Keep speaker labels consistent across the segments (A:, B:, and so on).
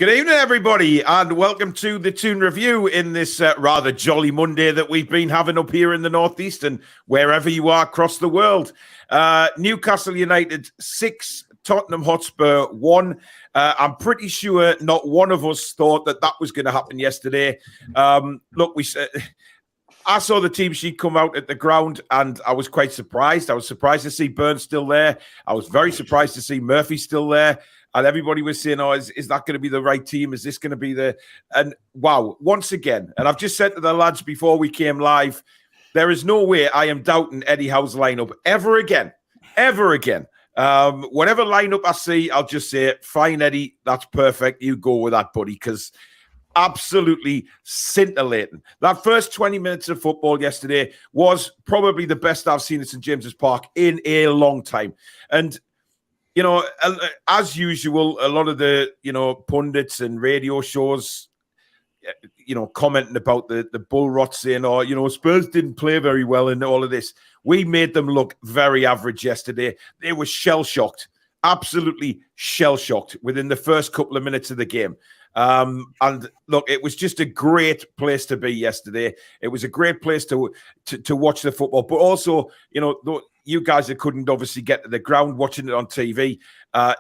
A: Good evening, everybody, and welcome to the Toon Review in this rather jolly Monday that we've been having up here in the Northeast and wherever you are across the world. Newcastle United 6, Tottenham Hotspur 1. I'm pretty sure not one of us thought that was going to happen yesterday. Look, I saw the team sheet come out at the ground and I was quite surprised. I was surprised to see Burns still there. I was very surprised to see Murphy still there. And everybody was saying, oh, is that going to be the right team? Is this going to be the... And wow, once again, and I've just said to the lads before we came live, there is no way I am doubting Eddie Howe's lineup ever again. Ever again. Whatever lineup I see, I'll just say, fine, Eddie, that's perfect. You go with that, buddy, because absolutely scintillating. That first 20 minutes of football yesterday was probably the best I've seen at St. James's Park in a long time. And you know, as usual, a lot of the, pundits and radio shows, commenting about the bull rot saying, Spurs didn't play very well in all of this. We made them look very average yesterday. They were shell-shocked, absolutely shell-shocked within the first couple of minutes of the game. And look, it was just a great place to be yesterday. It was a great place to watch the football, but also, you guys that couldn't obviously get to the ground watching it on TV,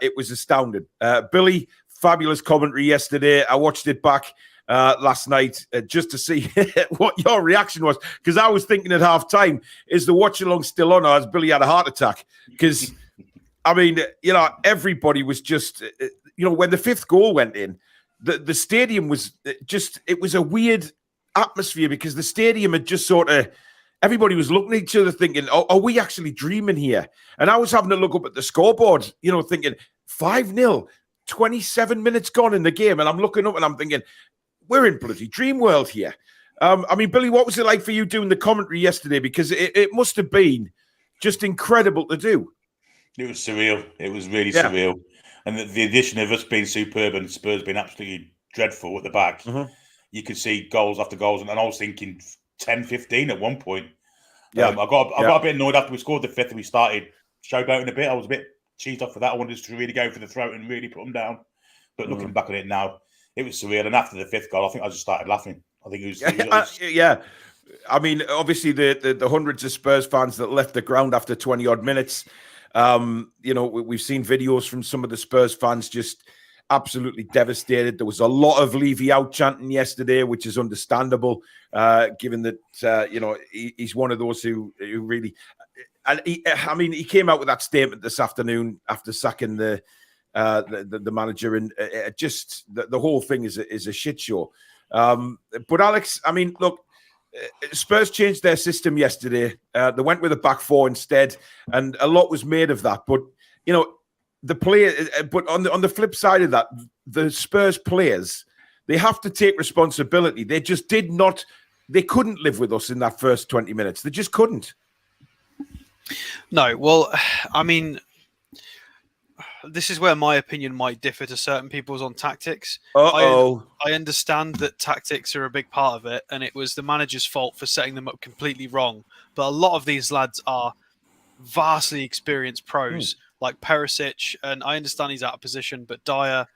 A: it was astounding. Billy, fabulous commentary yesterday. I watched it back last night just to see what your reaction was, because I was thinking at half-time, is the watch-along still on, or has Billy had a heart attack? Because, I mean, everybody was just, when the fifth goal went in, the stadium was just, it was a weird atmosphere because the stadium had just sort of, everybody was looking at each other thinking, oh, are we actually dreaming here? And I was having to look up at the scoreboard, thinking 5-0, 27 minutes gone in the game. And I'm looking up and I'm thinking, we're in bloody dream world here. I mean, Billy, what was it like for you doing the commentary yesterday? Because it must have been just incredible to do.
B: It was surreal. It was really surreal. And the addition of us being superb and Spurs being absolutely dreadful at the back, you could see goals after goals. And I was thinking 10-15 at one point. I got a bit annoyed after we scored the fifth and we started showboating a bit. I was a bit cheesed off for that. I wanted us to really go for the throat and really put them down. But looking back on it now, it was surreal. And after the fifth goal, I think I just started laughing. I think it was
A: yeah. I mean, obviously the hundreds of Spurs fans that left the ground after 20 odd minutes. We've seen videos from some of the Spurs fans just absolutely devastated. There was a lot of Levy out chanting yesterday, which is understandable, given that he's one of those who really. And he came out with that statement this afternoon after sacking the manager, and just the whole thing is a shit show. But Alex, I mean, look. Spurs changed their system yesterday. They went with a back four instead, and a lot was made of that. But the player. But on the flip side of that, the Spurs players, they have to take responsibility. They just did not. They couldn't live with us in that first 20 minutes. They just couldn't.
C: No, well, I mean, this is where my opinion might differ to certain people's on tactics. I understand that tactics are a big part of it, and it was the manager's fault for setting them up completely wrong. But a lot of these lads are vastly experienced pros, like Perisic, and I understand he's out of position, but Dyer.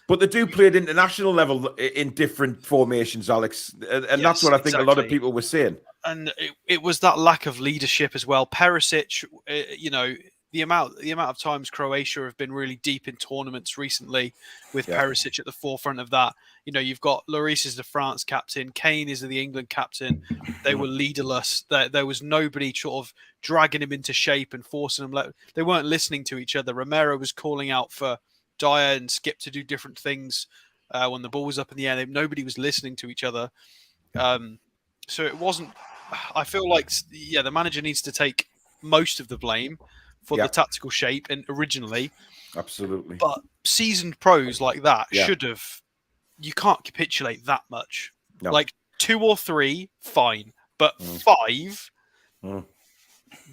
A: But they do play at international level in different formations, Alex, and yes, that's what I think a lot of people were saying.
C: And it was that lack of leadership as well. Perisic, the amount of times Croatia have been really deep in tournaments recently with Perisic at the forefront of that. You've got Lloris is the France captain. Kane is the England captain. They were leaderless. There was nobody sort of dragging him into shape and forcing him. They weren't listening to each other. Romero was calling out for Dyer and Skip to do different things when the ball was up in the air. Nobody was listening to each other. So it wasn't... I feel like, the manager needs to take most of the blame for the tactical shape and originally.
A: Absolutely.
C: But seasoned pros like that should have... You can't capitulate that much. No. Like 2 or 3, fine. But 5,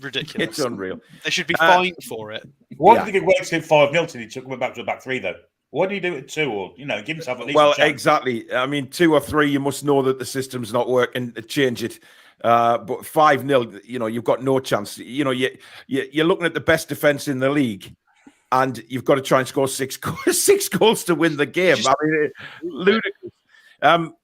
C: ridiculous.
A: It's unreal.
C: They should be fined for it.
B: Why did he get worked in 5-0 till he went back to a back 3, though? Why do you do it at 2 or, give himself at least a chance?
A: Exactly. I mean, 2 or 3, you must know that the system's not working. Change it. But 5-0, you've got no chance. You're looking at the best defense in the league, and you've got to try and score six goals to win the game. I mean, ludicrous.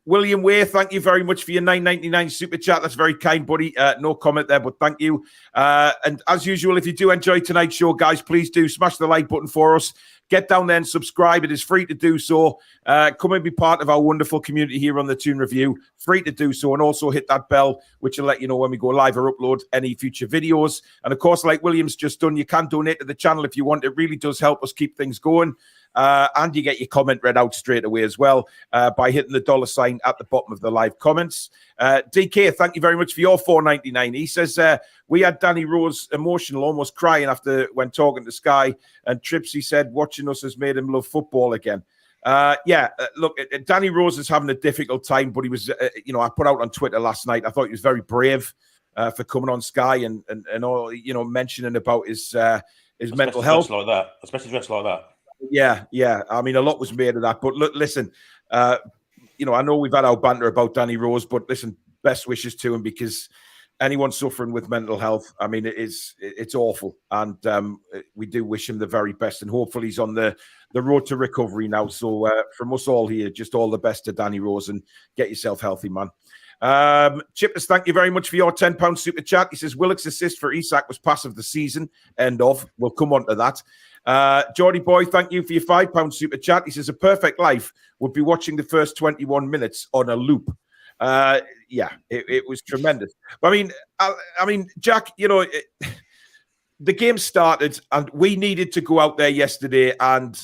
A: William Way, thank you very much for your $9.99 super chat. That's very kind, buddy. No comment there, but thank you. And as usual, if you do enjoy tonight's show, guys, please do smash the like button for us. Get down there and subscribe. It is free to do so. Come and be part of our wonderful community here on the Toon Review. Free to do so. And also hit that bell, which will let you know when we go live or upload any future videos. And of course, like William's just done, you can donate to the channel if you want. It really does help us keep things going. And you get your comment read out straight away as well by hitting the $ at the bottom of the live comments. DK, thank you very much for your $4.99. He says, we had Danny Rose emotional, almost crying when talking to Sky. And Tripsy said, watching us has made him love football again. Look, Danny Rose is having a difficult time, but he was, I put out on Twitter last night, I thought he was very brave for coming on Sky and all, mentioning about his mental health.
B: Especially dressed like that.
A: Yeah. I mean, a lot was made of that. But look, listen, I know we've had our banter about Danny Rose, but listen, best wishes to him, because anyone suffering with mental health, I mean, it's awful. And we do wish him the very best. And hopefully he's on the road to recovery now. So from us all here, just all the best to Danny Rose, and get yourself healthy, man. Chippers, thank you very much for your £10 super chat. He says, Willock's assist for Isak was pass of the season. End of. We'll come on to that. Geordie Boy, thank you for your £5 super chat. He says, a perfect life would be watching the first 21 minutes on a loop. It was tremendous. But I mean, Jack, the game started and we needed to go out there yesterday and,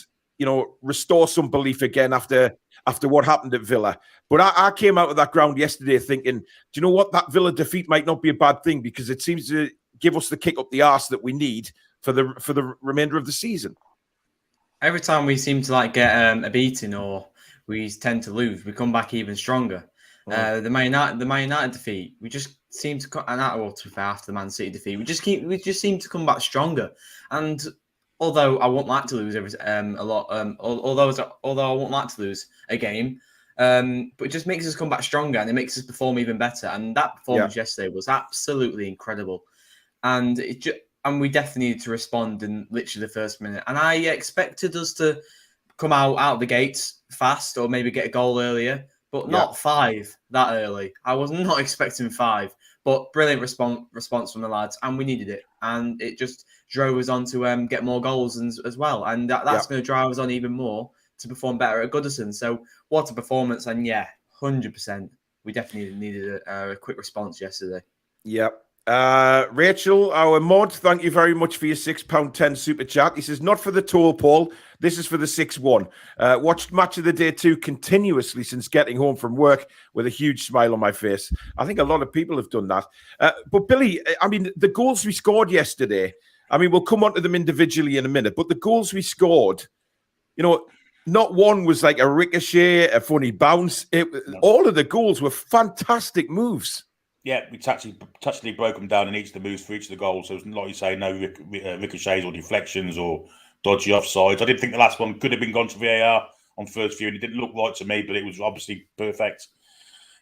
A: restore some belief again after what happened at Villa. But I came out of that ground yesterday thinking, do you know what? That Villa defeat might not be a bad thing, because it seems to give us the kick up the arse that we need for the remainder of the season.
D: Every time we seem to get a beating or we tend to lose, we come back even stronger. The Man United defeat, we just seem to cut after the Man City defeat. We just seem to come back stronger. And although I won't like to lose although I won't like to lose a game, but it just makes us come back stronger and it makes us perform even better. And that performance yesterday was absolutely incredible. And we definitely needed to respond in literally the first minute. And I expected us to come out of the gates fast, or maybe get a goal earlier, but not 5 that early. I was not expecting 5, but brilliant response from the lads, and we needed it. And it just drove us on to get more goals as well. And that's going to drive us on even more to perform better at Goodison. So what a performance. And 100%. We definitely needed a quick response yesterday.
A: Yep. Rachel, our mod, thank you very much for your £6.10 super chat. He says, not for the toll, Paul. This is for the 6-1. Watched Match of the Day 2 continuously since getting home from work with a huge smile on my face. I think a lot of people have done that. But Billy, I mean, the goals we scored yesterday, I mean, we'll come on to them individually in a minute, but the goals we scored, not one was like a ricochet, a funny bounce. All of the goals were fantastic moves.
B: Yeah, we tactically broke them down in each of the moves for each of the goals. So, like you say, no ricochets or deflections or dodgy offsides. I did think the last one could have been gone to VAR on first view, and it didn't look right to me, but it was obviously perfect.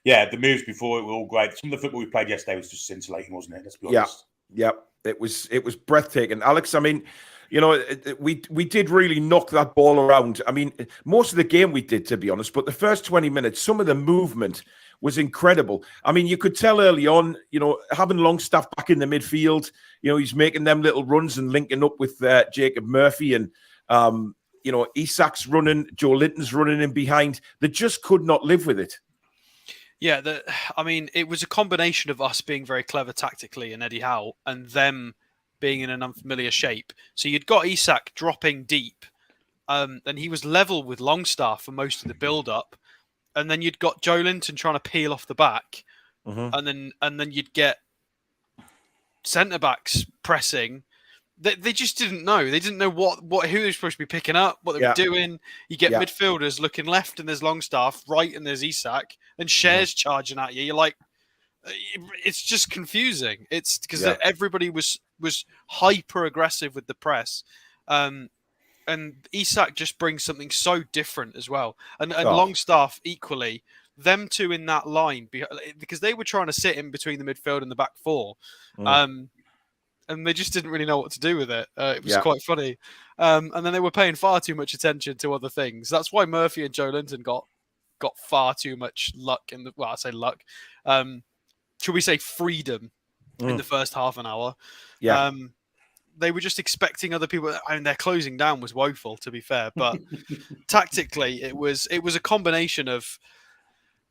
B: Yeah, the moves before it were all great. Some of the football we played yesterday was just scintillating, wasn't it? Let's be honest.
A: Yeah, it was breathtaking. Alex, I mean, we did really knock that ball around. I mean, most of the game we did, to be honest, but the first 20 minutes, some of the movement was incredible. I mean, you could tell early on, having Longstaff back in the midfield, he's making them little runs and linking up with Jacob Murphy, and, Isak's running, Joelinton's running in behind. They just could not live with it.
C: Yeah, it was a combination of us being very clever tactically and Eddie Howe, and them being in an unfamiliar shape. So you'd got Isak dropping deep, and he was level with Longstaff for most of the build-up. And then you'd got Joelinton trying to peel off the back, and then you'd get centre-backs pressing. They just didn't know. They didn't know who they were supposed to be picking up, what they were doing. You get midfielders looking left, and there's Longstaff, right, and there's Isak, and Shares charging at you. You're like, it's just confusing. It's because everybody was hyper aggressive with the press. And Isak just brings something so different as well. And Longstaff equally, them two in that line, because they were trying to sit in between the midfield and the back four. And and they just didn't really know what to do with it. It was quite funny. And then they were paying far too much attention to other things. That's why Murphy and Joelinton got far too much luck I say luck. Should we say freedom in the first half an hour?
A: Yeah.
C: They were just expecting other people. I mean, their closing down was woeful, to be fair. But tactically, it was a combination of.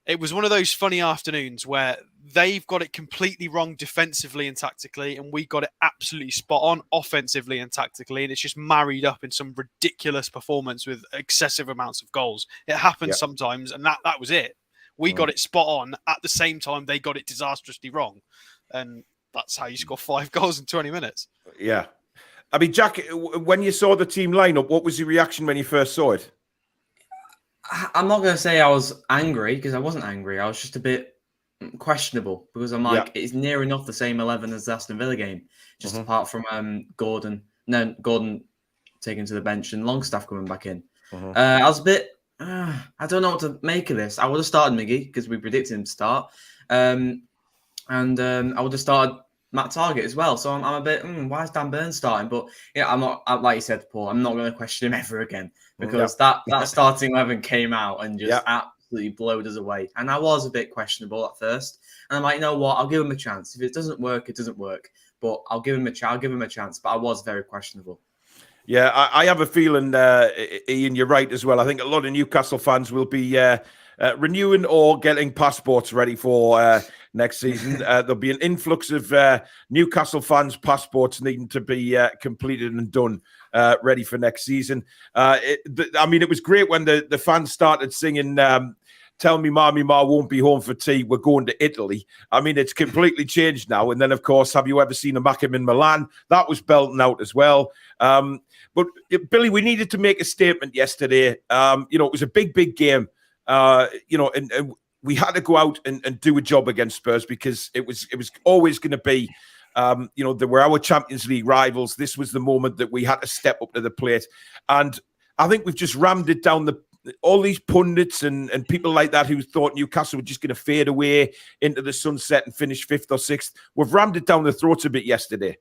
C: It was one of those funny afternoons where they've got it completely wrong defensively and tactically, and we got it absolutely spot on offensively and tactically, and it's just married up in some ridiculous performance with excessive amounts of goals. It happens sometimes, and that was it. We got it spot on at the same time they got it disastrously wrong, and that's how you score 5 goals in 20 minutes.
A: Yeah. I mean, Jack, when you saw the team lineup, what was your reaction when you first saw it?
D: I'm not going to say I was angry, because I wasn't angry. I was just a bit questionable, because I'm like, it's near enough the same 11 as the Aston Villa game, just apart from Gordon taken to the bench and Longstaff coming back in. I was a bit, I don't know what to make of this. I would have started Miggy, because we predicted him to start. And I would have started Matt Targett as well. So I'm a bit, why is Dan Burns starting? But yeah, I'm not, like you said, Paul, I'm not going to question him ever again, because that starting 11 came out and just absolutely blowed us away. And I was a bit questionable at first. And I'm like, you know what? I'll give him a chance. If it doesn't work, it doesn't work. But I'll give him a chance. But I was very questionable. Yeah,
A: I have a feeling, Ian, you're right as well. I think a lot of Newcastle fans will be renewing or getting passports ready for next season. There'll be an influx of Newcastle fans' passports needing to be completed and done, ready for next season. I mean, it was great when the fans started singing "Tell Me Ma won't be home for tea, we're going to Italy." I mean, it's completely changed now. And then, of course, have you ever seen a Mackem in Milan? That was belting out as well. But Billy, we needed to make a statement yesterday. It was a big game. And we had to go out and do a job against Spurs, because it was always going to be, they were our Champions League rivals. This was the moment that we had to step up to the plate. And I think we've just rammed it down all these pundits and people like that who thought Newcastle were just going to fade away into the sunset and finish 5th or 6th. We've rammed it down the throats a bit yesterday.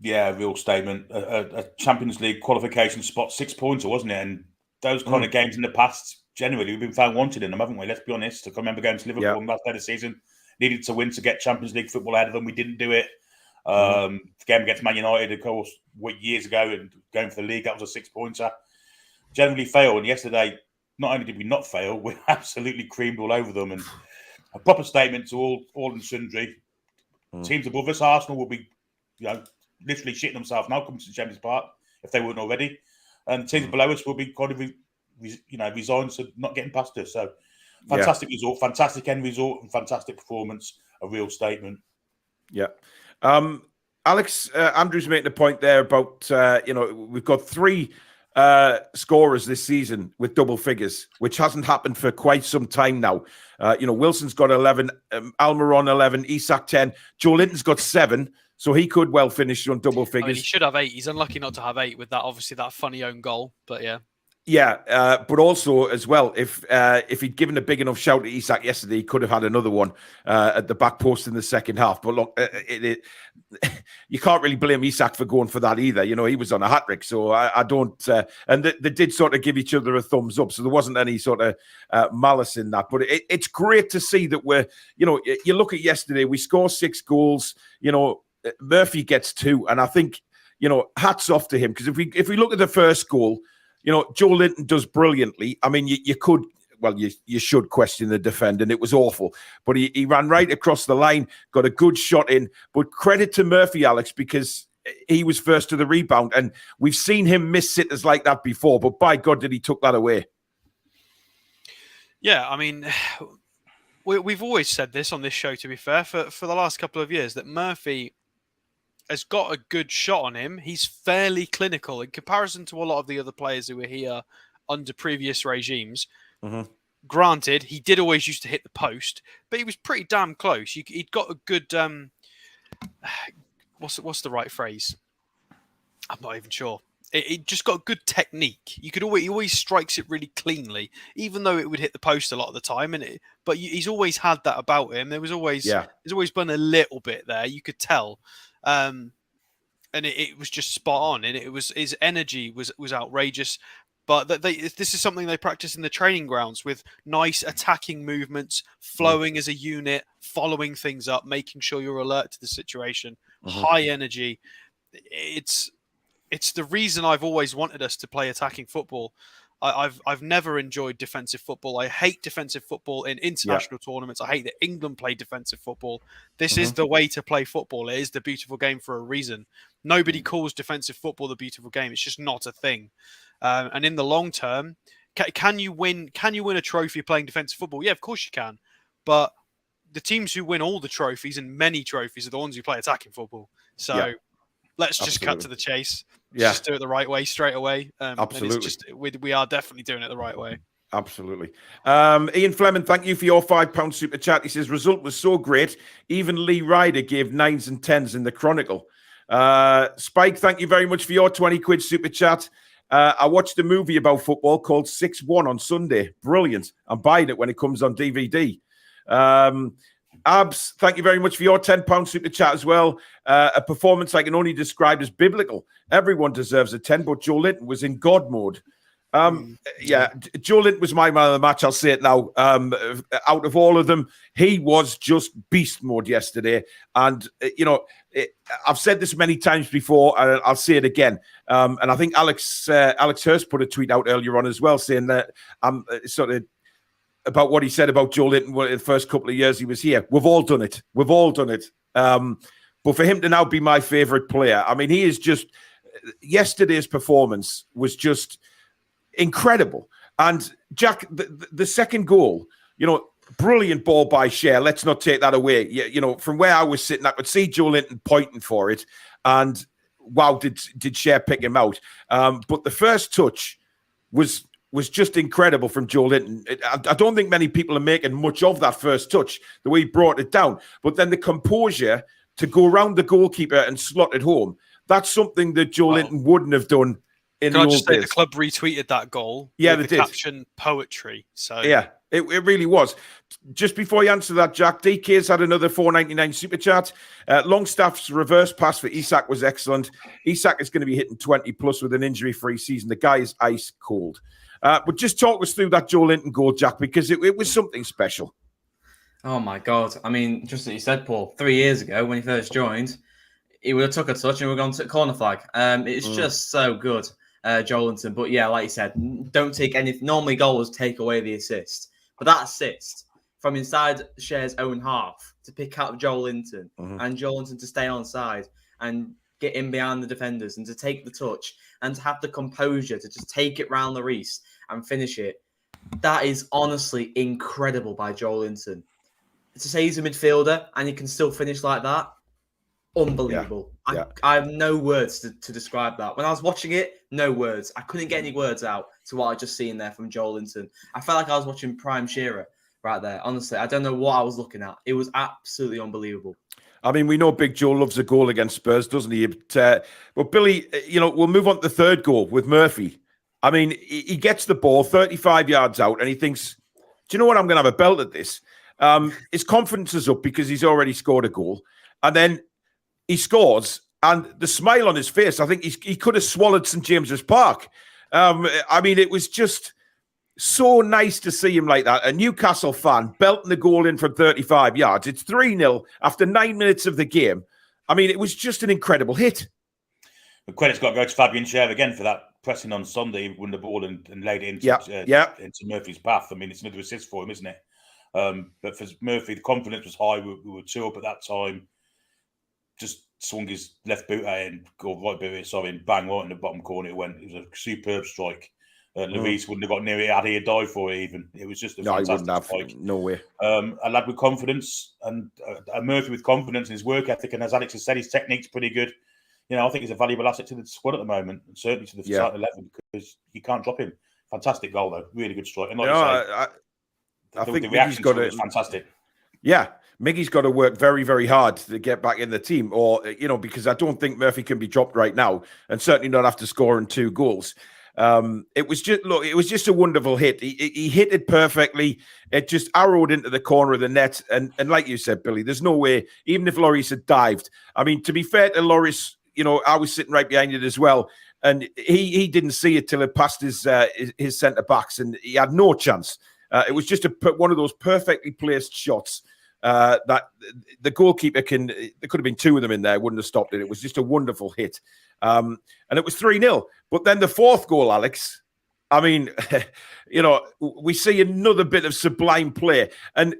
B: Yeah, real statement. A Champions League qualification spot, 6 points, wasn't it? And those kind of games in the past, generally, we've been found wanted in them, haven't we? Let's be honest. I can remember going to Liverpool last day of the season, needed to win to get Champions League football out of them. We didn't do it. The game against Man United, of course, years ago, and going for the league, that was a 6-pointer. Generally fail. And yesterday, not only did we not fail, we absolutely creamed all over them. And a proper statement to all and sundry. Teams above us, Arsenal will be, literally shitting themselves now coming to Champions Park if they weren't already. And teams below us will be kind of, resigned to not getting past us. So fantastic result, fantastic end result, and fantastic performance. A real statement.
A: Yeah. Alex, Andrew's making a point there about, we've got 3 scorers this season with double figures, which hasn't happened for quite some time now. Wilson's got 11, Almiron 11, Isak 10, Joelinton's got 7, so he could well finish on double figures.
C: I mean, he should have 8. He's unlucky not to have 8 with that, obviously, that funny own goal, but yeah.
A: Yeah, but also as well, if he'd given a big enough shout to Isak yesterday, he could have had another one at the back post in the second half. But look, you can't really blame Isak for going for that either. He was on a hat-trick, so I don't... and they did sort of give each other a thumbs up, so there wasn't any sort of malice in that. But it's great to see that we're... you look at yesterday, we score 6 goals, Murphy gets 2, and I think, hats off to him, because if we look at the first goal... Joelinton does brilliantly. I mean, you could, you should question the defender, and it was awful. But he ran right across the line, got a good shot in. But credit to Murphy, Alex, because he was first to the rebound. And we've seen him miss sitters like that before, but by God, did he took that away.
C: Yeah, I mean, we've always said this on this show, to be fair, for the last couple of years, that Murphy has got a good shot on him. He's fairly clinical in comparison to a lot of the other players who were here under previous regimes. Granted, he did always used to hit the post, but he was pretty damn close. He'd got a good... what's the right phrase? I'm not even sure. It just got good technique. He always strikes it really cleanly, even though it would hit the post a lot of the time. But he's always had that about him. There's always been a little bit there. You could tell. and it was just spot on, and it was his energy was outrageous. But this is something they practice in the training grounds with nice attacking movements, flowing as a unit, following things up, making sure you're alert to the situation. High energy. It's the reason I've always wanted us to play attacking football. I've never enjoyed defensive football. I hate defensive football in international tournaments. I hate that England play defensive football. This is the way to play football. It is the beautiful game for a reason. Nobody calls defensive football the beautiful game. It's just not a thing. And in the long term, can you win a trophy playing defensive football? Yeah, of course you can. But the teams who win all the trophies and many trophies are the ones who play attacking football. So let's just cut to the chase. Just do it the right way straight away.
A: Absolutely.
C: And it's just, we are definitely doing it the right way.
A: Absolutely. Ian Fleming, thank you for your £5 super chat. He says, result was so great. Even Lee Ryder gave 9s and 10s in the Chronicle. Spike, thank you very much for your 20 quid super chat. I watched a movie about football called 6-1 on Sunday. Brilliant. I'm buying it when it comes on DVD. Abs, thank you very much for your £10 super chat as well. A performance I can only describe as biblical. Everyone deserves a 10, but Joelinton was in God mode. Joelinton was my man of the match. I'll say it now. Out of all of them, he was just beast mode yesterday. And, I've said this many times before, and I'll say it again. And I think Alex Hurst put a tweet out earlier on as well saying that I'm sort of about what he said about Joelinton the first couple of years he was here. We've all done it. But for him to now be my favourite player, I mean, he is just... Yesterday's performance was just incredible. And Jack, the second goal, brilliant ball by Cher. Let's not take that away. From where I was sitting, I could see Joelinton pointing for it. And wow, did Cher pick him out. But the first touch was just incredible from Joelinton. I don't think many people are making much of that first touch, the way he brought it down. But then the composure to go around the goalkeeper and slot it home, that's something that Joelinton wouldn't have done in the old days. Can I just say
C: the club retweeted that goal?
A: Yeah, they did.
C: Caption poetry. So
A: yeah, it really was. Just before you answer that, Jack, DK's had another $4.99 super chat. Longstaff's reverse pass for Isak was excellent. Isak is going to be hitting 20 plus with an injury-free season. The guy is ice cold. But just talk us through that Joelinton goal, Jack, because it was something special.
D: Oh my God! I mean, just as you said, Paul, 3 years ago when he first joined, he would have took a touch and we would have gone to the corner flag. It's just so good, Joelinton. But yeah, like you said, don't take any. Normally, goals take away the assist, but that assist from inside Cher's own half to pick out Joelinton and Joelinton to stay on side and get in behind the defenders and to take the touch and to have the composure to just take it round the Reese and finish it. That is honestly incredible by Joelinton. To say he's a midfielder and he can still finish like that, unbelievable.
A: Yeah.
D: I have no words to describe that. When I was watching it, no words. I couldn't get any words out to what I just seen there from Joelinton. I felt like I was watching Prime Shearer right there. Honestly, I don't know what I was looking at. It was absolutely unbelievable.
A: I mean, we know Big Joe loves a goal against Spurs, doesn't he? But Billy, we'll move on to the third goal with Murphy. I mean, he gets the ball 35 yards out and he thinks, do you know what? I'm going to have a belt at this. His confidence is up because he's already scored a goal. And then he scores, and the smile on his face, I think he could have swallowed St. James's Park. I mean, it was just so nice to see him like that. A Newcastle fan belting the goal in from 35 yards. It's 3-0 after 9 minutes of the game. I mean, it was just an incredible hit.
B: The credit's got to go to Fabian Schär again for that pressing on Sunday. He won the ball and laid it into Murphy's path. I mean, it's another assist for him, isn't it? But for Murphy, the confidence was high. We were 2 up at that time. Just swung his left boot at it or right boot at it, and bang right in the bottom corner it went. It was a superb strike. Levis wouldn't have got near it had he died for it even. It was just a fantastic strike.
A: No way.
B: A lad with confidence and a Murphy with confidence in his work ethic, and as Alex has said, his technique's pretty good. I think he's a valuable asset to the squad at the moment, and certainly to the starting 11 because you can't drop him. Fantastic goal though, really good strike. And like
A: I think
B: the reaction to it was fantastic.
A: Yeah, Miggy's got to work very, very hard to get back in the team, or because I don't think Murphy can be dropped right now, and certainly not after scoring 2 goals. It was just a wonderful hit. He hit it perfectly. It just arrowed into the corner of the net, and like you said, Billy, there's no way. Even if Lloris had dived, I mean, to be fair to Lloris, I was sitting right behind it as well. And he didn't see it till it passed his centre backs, and he had no chance. It was just one of those perfectly placed shots that the goalkeeper there could have been two of them in there, wouldn't have stopped it. It was just a wonderful hit. And it was 3-0. But then the fourth goal, Alex, I mean, we see another bit of sublime play. And,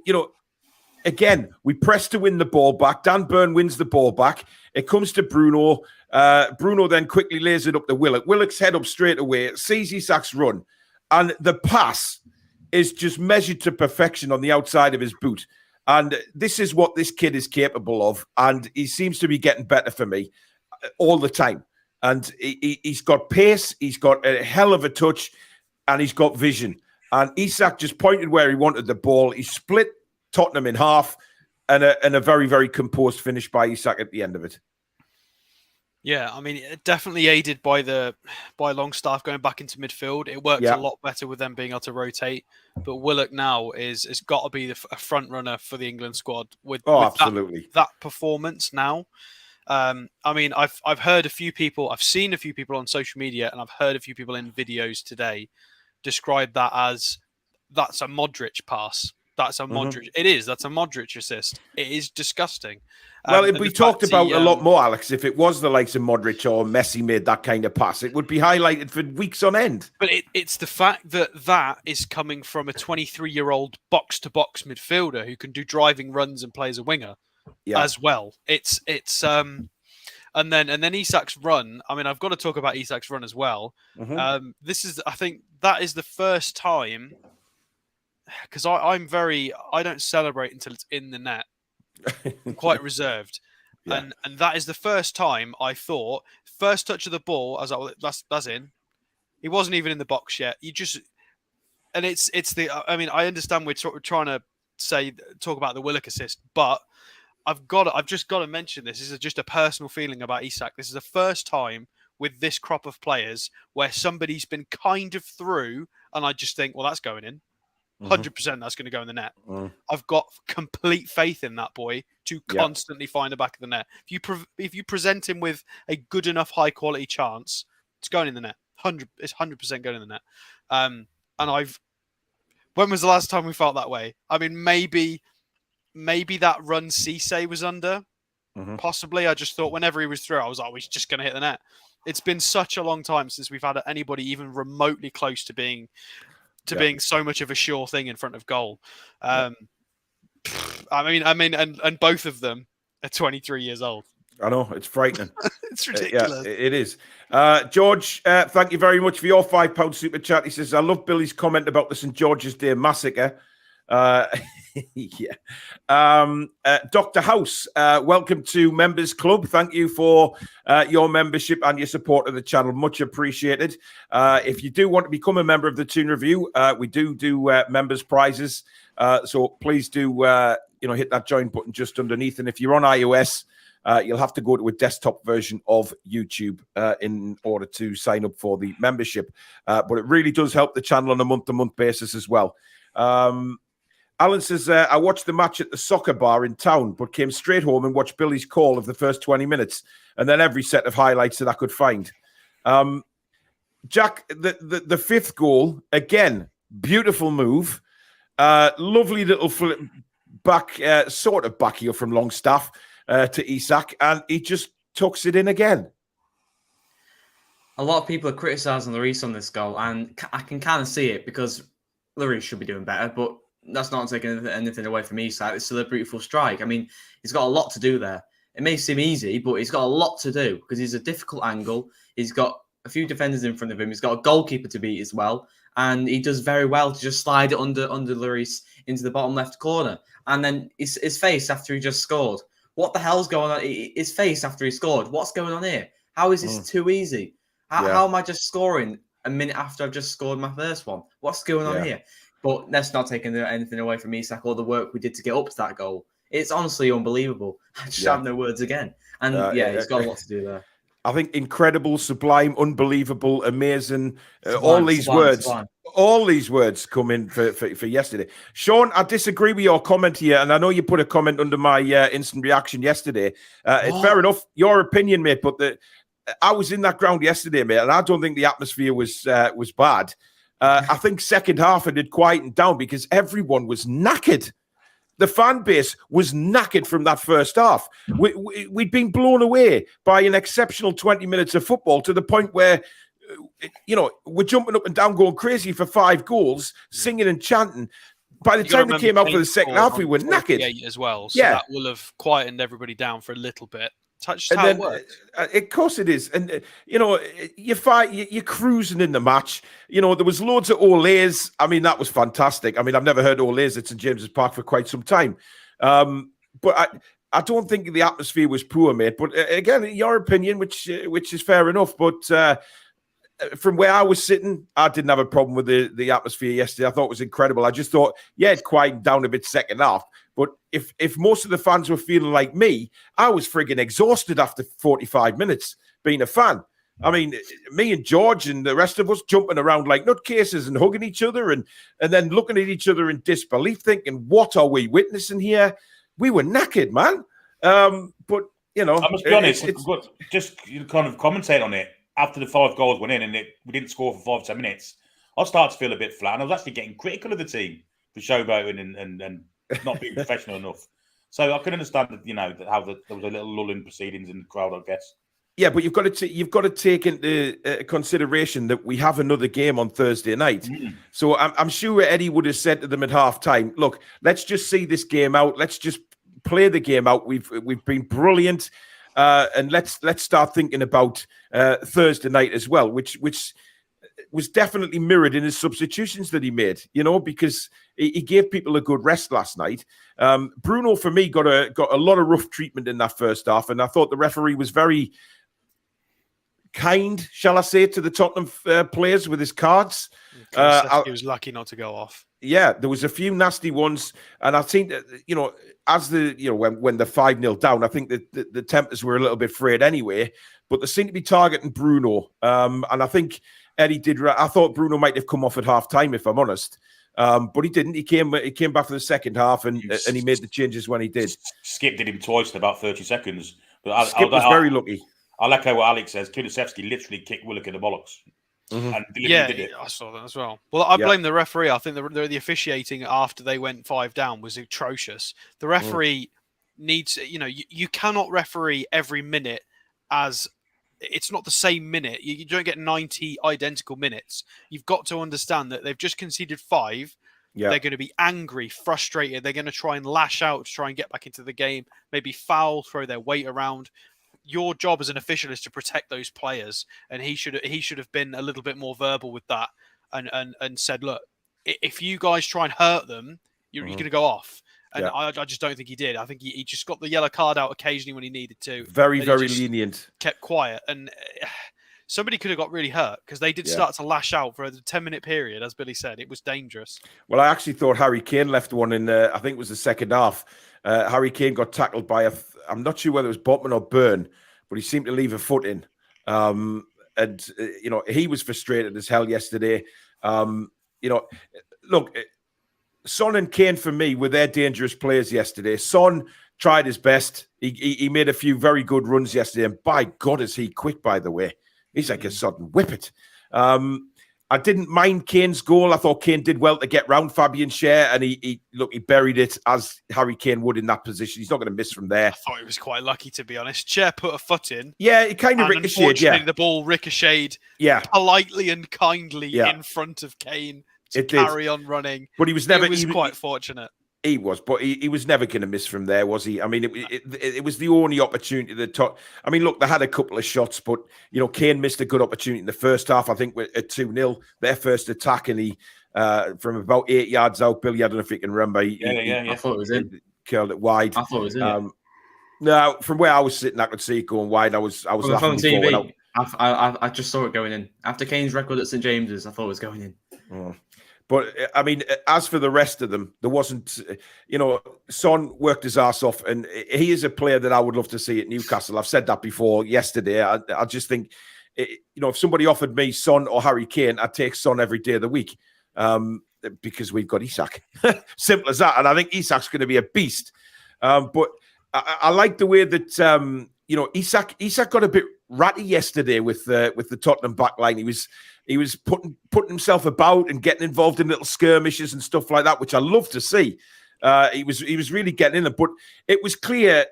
A: again, we press to win the ball back. Dan Burn wins the ball back. It comes to Bruno. Bruno then quickly lays it up to Willock. Willock's head up straight away, sees Isak's run. And the pass is just measured to perfection on the outside of his boot. And this is what this kid is capable of. And he seems to be getting better for me all the time. And he's got pace, he's got a hell of a touch, and he's got vision. And Isak just pointed where he wanted the ball. He split Tottenham in half, and a very, very composed finish by Isak at the end of it.
C: Yeah, I mean, definitely aided by Longstaff going back into midfield. It works a lot better with them being able to rotate. But Willock now has got to be a front runner for the England squad with
A: absolutely
C: that performance now. I mean, I've heard a few people, I've seen a few people on social media, and I've heard a few people in videos today describe that as that's a Modric pass. That's a Modric. It is. That's a Modric assist. It is disgusting.
A: Well, we talked about a lot more, Alex. If it was the likes of Modric or Messi made that kind of pass, it would be highlighted for weeks on end.
C: But it's the fact that is coming from a 23-year-old box-to-box midfielder who can do driving runs and play as a winger as well. It's and then Isak's run. I mean, I've got to talk about Isak's run as well. I think that is the first time. Because I don't celebrate until it's in the net. I'm quite reserved. And that is the first time I thought, first touch of the ball, I was like, well, that's in. He wasn't even in the box yet. I mean, I understand we're trying to talk about the Willock assist, but I've just got to mention this. This is just a personal feeling about Isak. This is the first time with this crop of players where somebody's been kind of through, and I just think, well, that's going in. 100% that's going to go in the net. I've got complete faith in that boy to constantly find the back of the net. If you present him with a good enough high quality chance, it's going in the net. It's 100% going in the net. And when was the last time we felt that way? I mean, maybe that run Cisse was under. Possibly. I just thought whenever he was through, I was like, he's just going to hit the net. It's been such a long time since we've had anybody even remotely close to being so much of a sure thing in front of goal. I mean, and both of them are 23 years old.
A: I know, it's frightening.
C: It's ridiculous.
A: It is. George, thank you very much for your £5 super chat. He says, I love Billy's comment about the St. George's Day massacre. Dr. House, welcome to Members Club. Thank you for your membership and your support of the channel. Much appreciated. If you do want to become a member of the Toon Review, we do members prizes. So please do hit that join button just underneath. And if you're on iOS, you'll have to go to a desktop version of YouTube in order to sign up for the membership. But it really does help the channel on a month-to-month basis as well. Alan says, I watched the match at the soccer bar in town, but came straight home and watched Billy's call of the first 20 minutes and then every set of highlights that I could find. Jack, the fifth goal, again, beautiful move. Lovely little flip back, sort of back heel from Longstaff to Isak, and he just tucks it in again.
D: A lot of people are criticising Lloris on this goal, and I can kind of see it because Lloris should be doing better, but that's not taking anything away from Isak. It's still a beautiful strike. I mean, he's got a lot to do there. It may seem easy, but he's got a lot to do because he's a difficult angle. He's got a few defenders in front of him. He's got a goalkeeper to beat as well. And he does very well to just slide it under Lloris into the bottom left corner. And then his face after he just scored. What the hell's going on? His face after he scored. What's going on here? How is this too easy? How am I just scoring a minute after I've just scored my first one? What's going on here? But that's not taking anything away from Isak or the work we did to get up to that goal. It's honestly unbelievable. I just have no words again. And he's got a lot to do there.
A: I think incredible, sublime, unbelievable, amazing, all these words. all these words come in for yesterday. Sean, I disagree with your comment here, and I know you put a comment under my instant reaction yesterday. It's fair enough, your opinion, mate, but I was in that ground yesterday, mate, and I don't think the atmosphere was bad. I think second half it had quietened down because everyone was knackered. The fan base was knackered from that first half. We'd been blown away by an exceptional 20 minutes of football to the point where, we're jumping up and down, going crazy for 5 goals, singing and chanting. By the time we came out for the second half, we were knackered
C: as well. So that will have quietened everybody down for a little bit. That's how it works.
A: Of course it is. And, you're cruising in the match. There was loads of Olays. I mean, that was fantastic. I mean, I've never heard Olays at St. James's Park for quite some time. But I don't think the atmosphere was poor, mate. But again, your opinion, which is fair enough. But from where I was sitting, I didn't have a problem with the atmosphere yesterday. I thought it was incredible. I just thought, it quieted down a bit second half. But if most of the fans were feeling like me, I was frigging exhausted after 45 minutes being a fan. I mean, me and George and the rest of us jumping around like nutcases and hugging each other and then looking at each other in disbelief, thinking, what are we witnessing here? We were knackered, man. But,
B: I must be honest, just kind of commentate on it. After the 5 goals went in and we didn't score for 5-10 minutes, I started to feel a bit flat. And I was actually getting critical of the team for showboating and not being professional enough. So I can understand that, how there was a little lull in proceedings in the crowd, I guess.
A: Yeah, but you've got to take into consideration that we have another game on Thursday night. So I'm sure Eddie would have said to them at half-time, look, let's just see this game out. Let's just play the game out. We've been brilliant. And let's start thinking about Thursday night as well, which was definitely mirrored in his substitutions that he made, because he gave people a good rest last night. Bruno, for me, got a lot of rough treatment in that first half, and I thought the referee was very kind, shall I say, to the Tottenham players with his cards.
C: He was lucky not to go off.
A: Yeah, there was a few nasty ones, and I think that, as when they're 5-0 down, I think that the tempers were a little bit frayed anyway. But they seem to be targeting Bruno, and I think Eddie did. I thought Bruno might have come off at half time, if I'm honest, but he didn't. He came back for the second half, and he made the changes when he did.
B: Skip did him twice in about 30 seconds. But
A: Skip was very lucky.
B: I like how what Alex says. Kulusevski literally kicked Willock in the bollocks. And did it.
C: I saw that as well. Well, I blame the referee. I think the officiating after they went 5 down was atrocious. The referee needs, you cannot referee every minute as it's not the same minute. You don't get 90 identical minutes. You've got to understand that they've just conceded 5. Yeah. They're going to be angry, frustrated. They're going to try and lash out to try and get back into the game, maybe foul, throw their weight around. Your job as an official is to protect those players, and he should have been a little bit more verbal with that and said, look, if you guys try and hurt them, you're going to go off. And I just don't think he did. I think he just got the yellow card out occasionally when he needed to.
A: Very lenient.
C: Kept quiet, and somebody could have got really hurt because they did start to lash out for a 10-minute period, as Billy said. It was dangerous.
A: Well, I actually thought Harry Kane left one in, I think it was the second half. Harry Kane got tackled by I'm not sure whether it was Botman or Byrne, but he seemed to leave a foot in. He was frustrated as hell yesterday. Look, Son and Kane, for me, were their dangerous players yesterday. Son tried his best. He made a few very good runs yesterday. And by God, is he quick, by the way. He's like a sudden whippet. I didn't mind Kane's goal. I thought Kane did well to get round Fabian Schär, and he buried it as Harry Kane would in that position. He's not going to miss from there.
C: I thought he was quite lucky, to be honest. Schär put a foot in.
A: Yeah, it kind of ricocheted. Yeah,
C: the ball ricocheted. Politely and kindly in front of Kane to carry on running.
A: But he was never.
C: He was quite fortunate.
A: He was, but he was never going to miss from there, was he? I mean, it was the only opportunity that took. I mean, look, they had a couple of shots, but, Kane missed a good opportunity in the first half, I think, at 2-0, their first attack, and he, from about 8 yards out, Billy, I don't know if you can remember.
D: I thought it was in.
A: Curled it wide.
D: I thought it was in.
A: No, from where I was sitting, I could see it going wide. I was laughing before.
D: I just saw it going in. After Kane's record at St. James's, I thought it was going in.
A: Oh. But, I mean, as for the rest of them, there wasn't, Son worked his ass off, and he is a player that I would love to see at Newcastle. I've said that before yesterday. I just think, if somebody offered me Son or Harry Kane, I'd take Son every day of the week. because we've got Isak. Simple as that. And I think Isak's going to be a beast. But I like the way that Isak got a bit ratty yesterday with the Tottenham backline. He was putting himself about and getting involved in little skirmishes and stuff like that, which I love to see. He was really getting in there. But it was clear,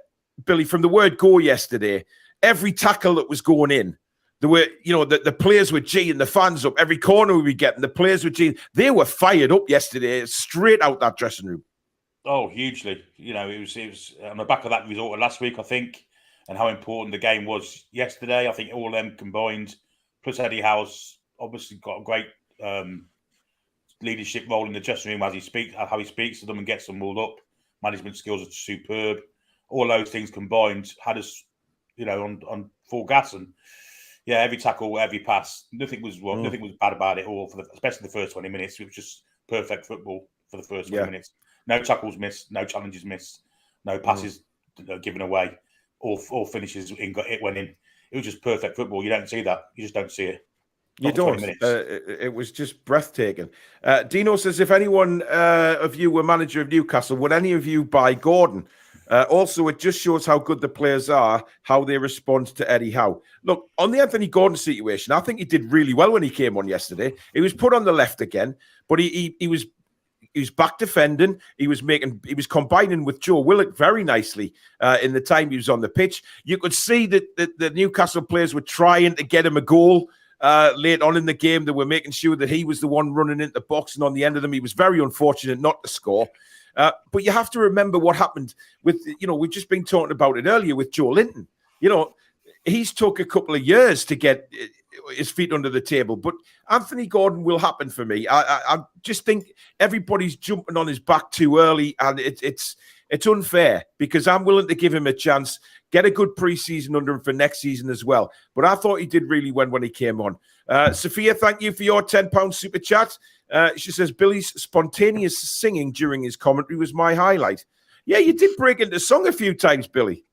A: Billy, from the word go yesterday, every tackle that was going in, the players were G'ing the fans up. Every corner we were getting, the players were G'ing. They were fired up yesterday, straight out that dressing room.
B: Oh, hugely. It was on the back of that result of last week, I think, and how important the game was yesterday. I think all of them combined, plus Eddie Howe's obviously got a great leadership role in the dressing room how he speaks to them and gets them walled up. Management skills are superb. All those things combined had us, on full gas. And yeah, every tackle, every pass, nothing was bad about it all. Especially the first 20 minutes, it was just perfect football for the first 20 minutes. No tackles missed, no challenges missed, no passes given away, all finishes it went in. It was just perfect football. You don't see that. You just don't see it.
A: You don't. It was just breathtaking. Dino says, if anyone of you were manager of Newcastle, would any of you buy Gordon? Also, it just shows how good the players are, how they respond to Eddie Howe. Look, on the Anthony Gordon situation, I think he did really well when he came on yesterday. He was put on the left again, but he was back defending. He was combining with Joe Willock very nicely in the time he was on the pitch. You could see that the Newcastle players were trying to get him a goal. Late on in the game, they were making sure that he was the one running into the box, and on the end of them, he was very unfortunate not to score. But you have to remember what happened with, we've just been talking about it earlier with Joelinton. He's took a couple of years to get his feet under the table, but Anthony Gordon will happen for me. I just think everybody's jumping on his back too early, and it's unfair because I'm willing to give him a chance, get a good preseason under him for next season as well. But I thought he did really well when he came on. Sophia, thank you for your £10 super chat. She says, Billy's spontaneous singing during his commentary was my highlight. Yeah, you did break into song a few times, Billy.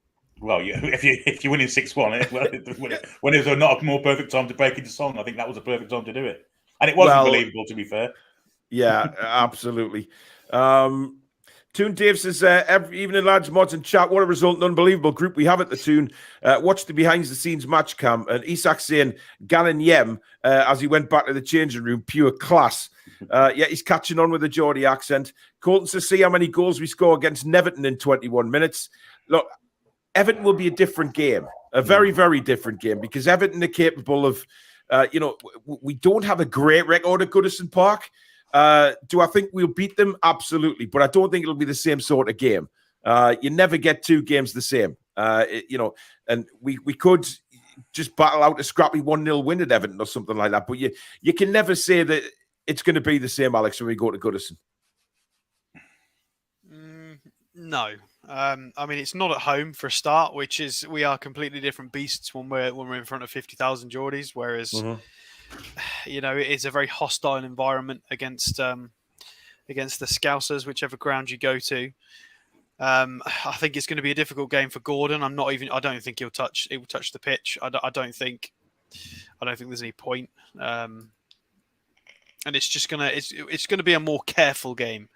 B: Well, yeah, if you're winning 6-1, when there's not a more perfect time to break into song, I think that was a perfect time to do it. And it wasn't believable, to be fair.
A: Yeah, absolutely. Toon Dave says, evening lads, mods and chat. What a result, an unbelievable group we have at the Toon. Watch the behind-the-scenes match cam. And Isak saying, Gannon Yem, as he went back to the changing room, pure class. Yeah, he's catching on with the Geordie accent. Colton says, see how many goals we score against Everton in 21 minutes. Look, Everton will be a different game, a very, very different game, because Everton are capable of, we don't have a great record at Goodison Park. Do I think we'll beat them? Absolutely. But I don't think it'll be the same sort of game. You never get two games the same, and we could just battle out a scrappy 1-0 win at Everton or something like that. But you can never say that it's going to be the same, Alex, when we go to Goodison.
C: No. I mean, it's not at home for a start, which is we are completely different beasts when we're in front of 50,000 Geordies, whereas it's a very hostile environment against the Scousers, whichever ground you go to. I think it's going to be a difficult game for Gordon. I don't think he will touch the pitch. I don't think there's any point. And it's just it's going to be a more careful game.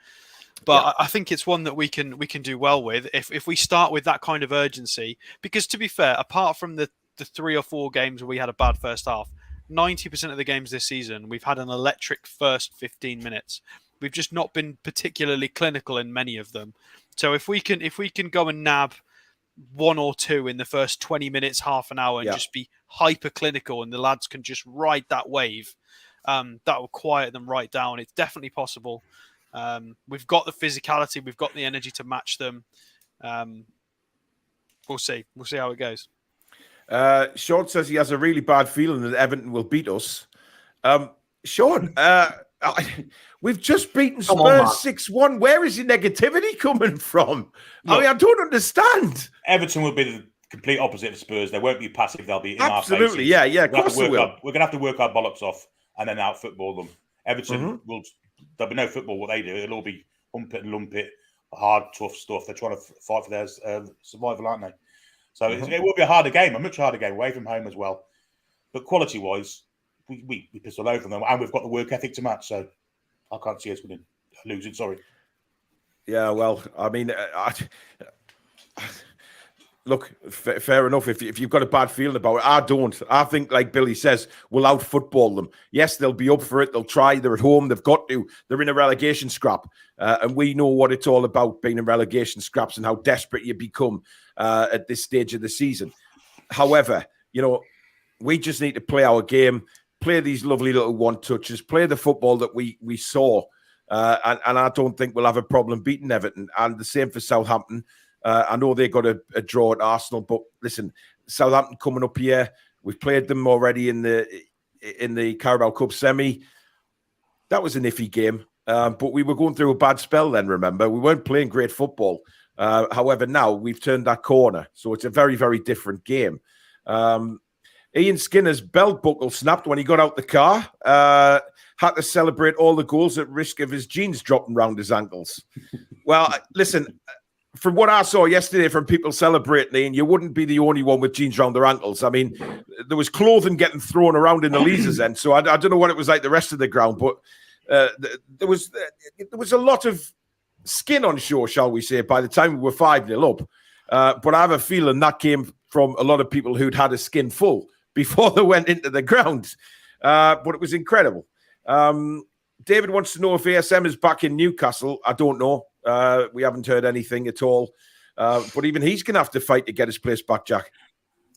C: But yeah. I think it's one that we can do well with if we start with that kind of urgency. Because to be fair, apart from the 3 or 4 games where we had a bad first half, 90% of the games this season we've had an electric first 15 minutes. We've just not been particularly clinical in many of them. So if we can go and nab 1 or 2 in the first 20 minutes, half an hour, and just be hyper clinical, and the lads can just ride that wave, that will quiet them right down. It's definitely possible. We've got the physicality, we've got the energy to match them. We'll see how it goes.
A: Sean says he has a really bad feeling that Everton will beat us. Sean, we've just beaten Spurs 6-1. Where is your negativity coming from? Look, I don't understand.
B: Everton will be the complete opposite of Spurs. They won't be passive. They'll be in
A: absolutely
B: our faces.
A: Yeah. Of course they will.
B: We're going to have to work our bollocks off and then out football them. Everton will. There'll be no football. What they do, it'll all be hump it and lump it, hard, tough stuff. They're trying to fight for their survival, aren't they? So it will be a harder game, a much harder game, away from home as well. But quality-wise, we piss all over them, and we've got the work ethic to match. So I can't see us winning, losing. Sorry.
A: Yeah, well, I mean, look, fair enough. If you've got a bad feeling about it, I don't. I think, like Billy says, we'll out-football them. Yes, they'll be up for it. They'll try. They're at home. They've got to. They're in a relegation scrap. And we know what it's all about, being in relegation scraps and how desperate you become at this stage of the season. However, we just need to play our game, play these lovely little one-touches, play the football that we saw. And I don't think we'll have a problem beating Everton. And the same for Southampton. I know they got a draw at Arsenal, but listen, Southampton coming up here. We've played them already in the Carabao Cup semi. That was an iffy game, but we were going through a bad spell then, remember? We weren't playing great football. However, now we've turned that corner, so it's a very, very different game. Ian Skinner's belt buckle snapped when he got out the car. Had to celebrate all the goals at risk of his jeans dropping round his ankles. Well, listen, from what I saw yesterday from people celebrating, Ian, you wouldn't be the only one with jeans round their ankles. I mean, there was clothing getting thrown around in the Leazes end, so I don't know what it was like the rest of the ground, but there was a lot of skin on show, shall we say, by the time we were 5-0 up. But I have a feeling that came from a lot of people who'd had a skin full before they went into the ground. But it was incredible. David wants to know if ASM is back in Newcastle. I don't know. We haven't heard anything at all. But even he's going to have to fight to get his place back, Jack.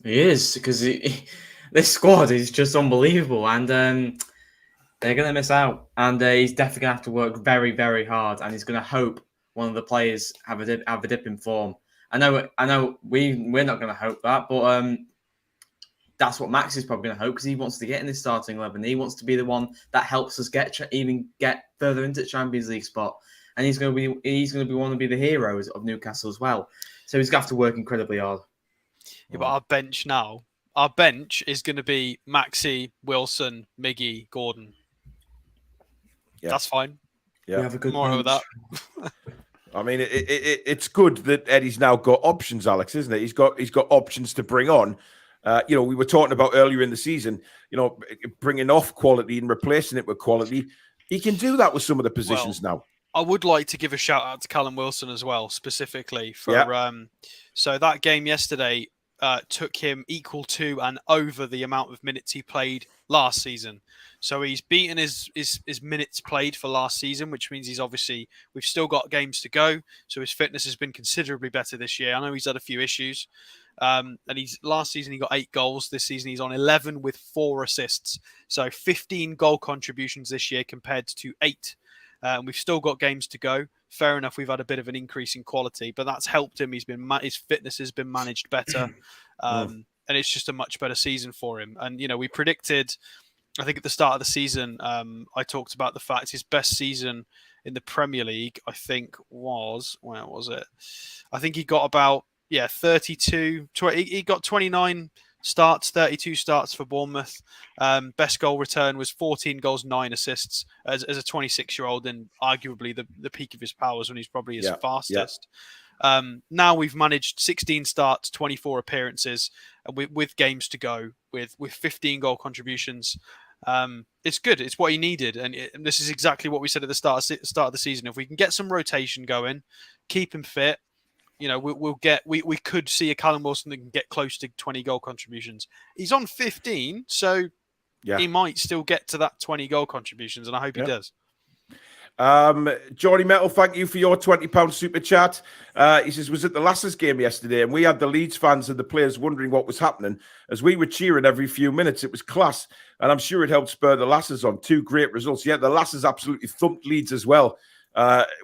D: He is, because this squad is just unbelievable. And they're going to miss out. And he's definitely going to have to work very, very hard. And he's going to hope one of the players have a dip in form. I know we're not going to hope that, but that's what Max is probably going to hope, because he wants to get in this starting 11. He wants to be the one that helps us get further into the Champions League spot. And he's going to be one to be the heroes of Newcastle as well. So he's going to have to work incredibly hard.
C: Yeah, but our bench is going to be Maxi, Wilson, Miggy, Gordon. Yeah. That's fine.
A: Yeah,
D: we have a good
C: more of that.
A: I mean, it's good that Eddie's now got options, Alex, isn't it? He's got options to bring on. We were talking about earlier in the season, bringing off quality and replacing it with quality. He can do that with some of the positions now.
C: I would like to give a shout out to Callum Wilson as well, specifically for so that game yesterday took him equal to and over the amount of minutes he played last season. So he's beaten his minutes played for last season, which means we've still got games to go. So his fitness has been considerably better this year. I know he's had a few issues. And last season he got 8 goals. This season he's on 11 with 4 assists. So 15 goal contributions this year compared to 8. We've still got games to go. Fair enough, we've had a bit of an increase in quality, but that's helped him. His fitness has been managed better, and it's just a much better season for him. And we predicted, I think at the start of the season, I talked about the fact his best season in the Premier League, I think was, where was it? I think he got about 32. He got 29 starts, 32 starts for Bournemouth. Best goal return was 14 goals, 9 assists as a 26-year-old, and arguably the peak of his powers when he's probably his fastest. Now we've managed 16 starts, 24 appearances, with games to go, with 15 goal contributions. It's good. It's what he needed, and this is exactly what we said at the start of the season. If we can get some rotation going, keep him fit, we could see a Callum Wilson that can get close to 20 goal contributions. He's on 15, so he might still get to that 20 goal contributions, and I hope he does.
A: Johnny Metal, thank you for your £20 super chat. He says, was at the Lasses game yesterday, and we had the Leeds fans and the players wondering what was happening as we were cheering every few minutes. It was class, and I'm sure it helped spur the Lasses on. 2 great results. Yeah, the Lasses absolutely thumped Leeds as well,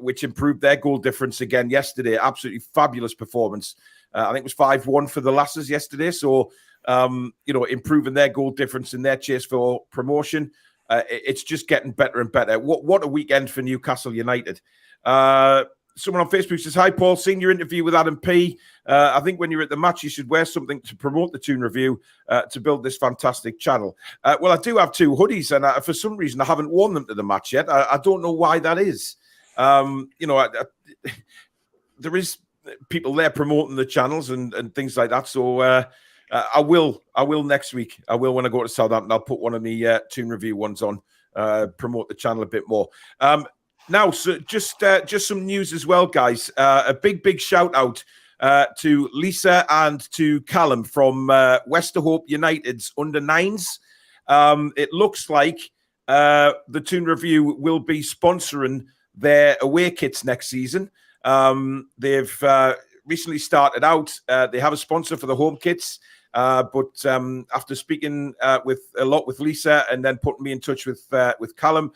A: which improved their goal difference again yesterday. Absolutely fabulous performance. I think it was 5-1 for the Lasses yesterday. So, improving their goal difference in their chase for promotion. It's just getting better and better. What a weekend for Newcastle United. Someone on Facebook says, hi, Paul, seen your interview with Adam P. I think when you're at the match, you should wear something to promote the Toon Review to build this fantastic channel. Well, I do have 2 hoodies, and for some reason, I haven't worn them to the match yet. I don't know why that is. There is people there promoting the channels and things like that. So I will next week. I will when I go to Southampton. I'll put one of the Toon Review ones on, promote the channel a bit more. Now, so just some news as well, guys. A big shout out to Lisa and to Callum from Westerhope United's under-9s. It looks like the Toon Review will be sponsoring their away kits next season. They've recently started out. They have a sponsor for the home kits, but after speaking with Lisa and then putting me in touch with Callum,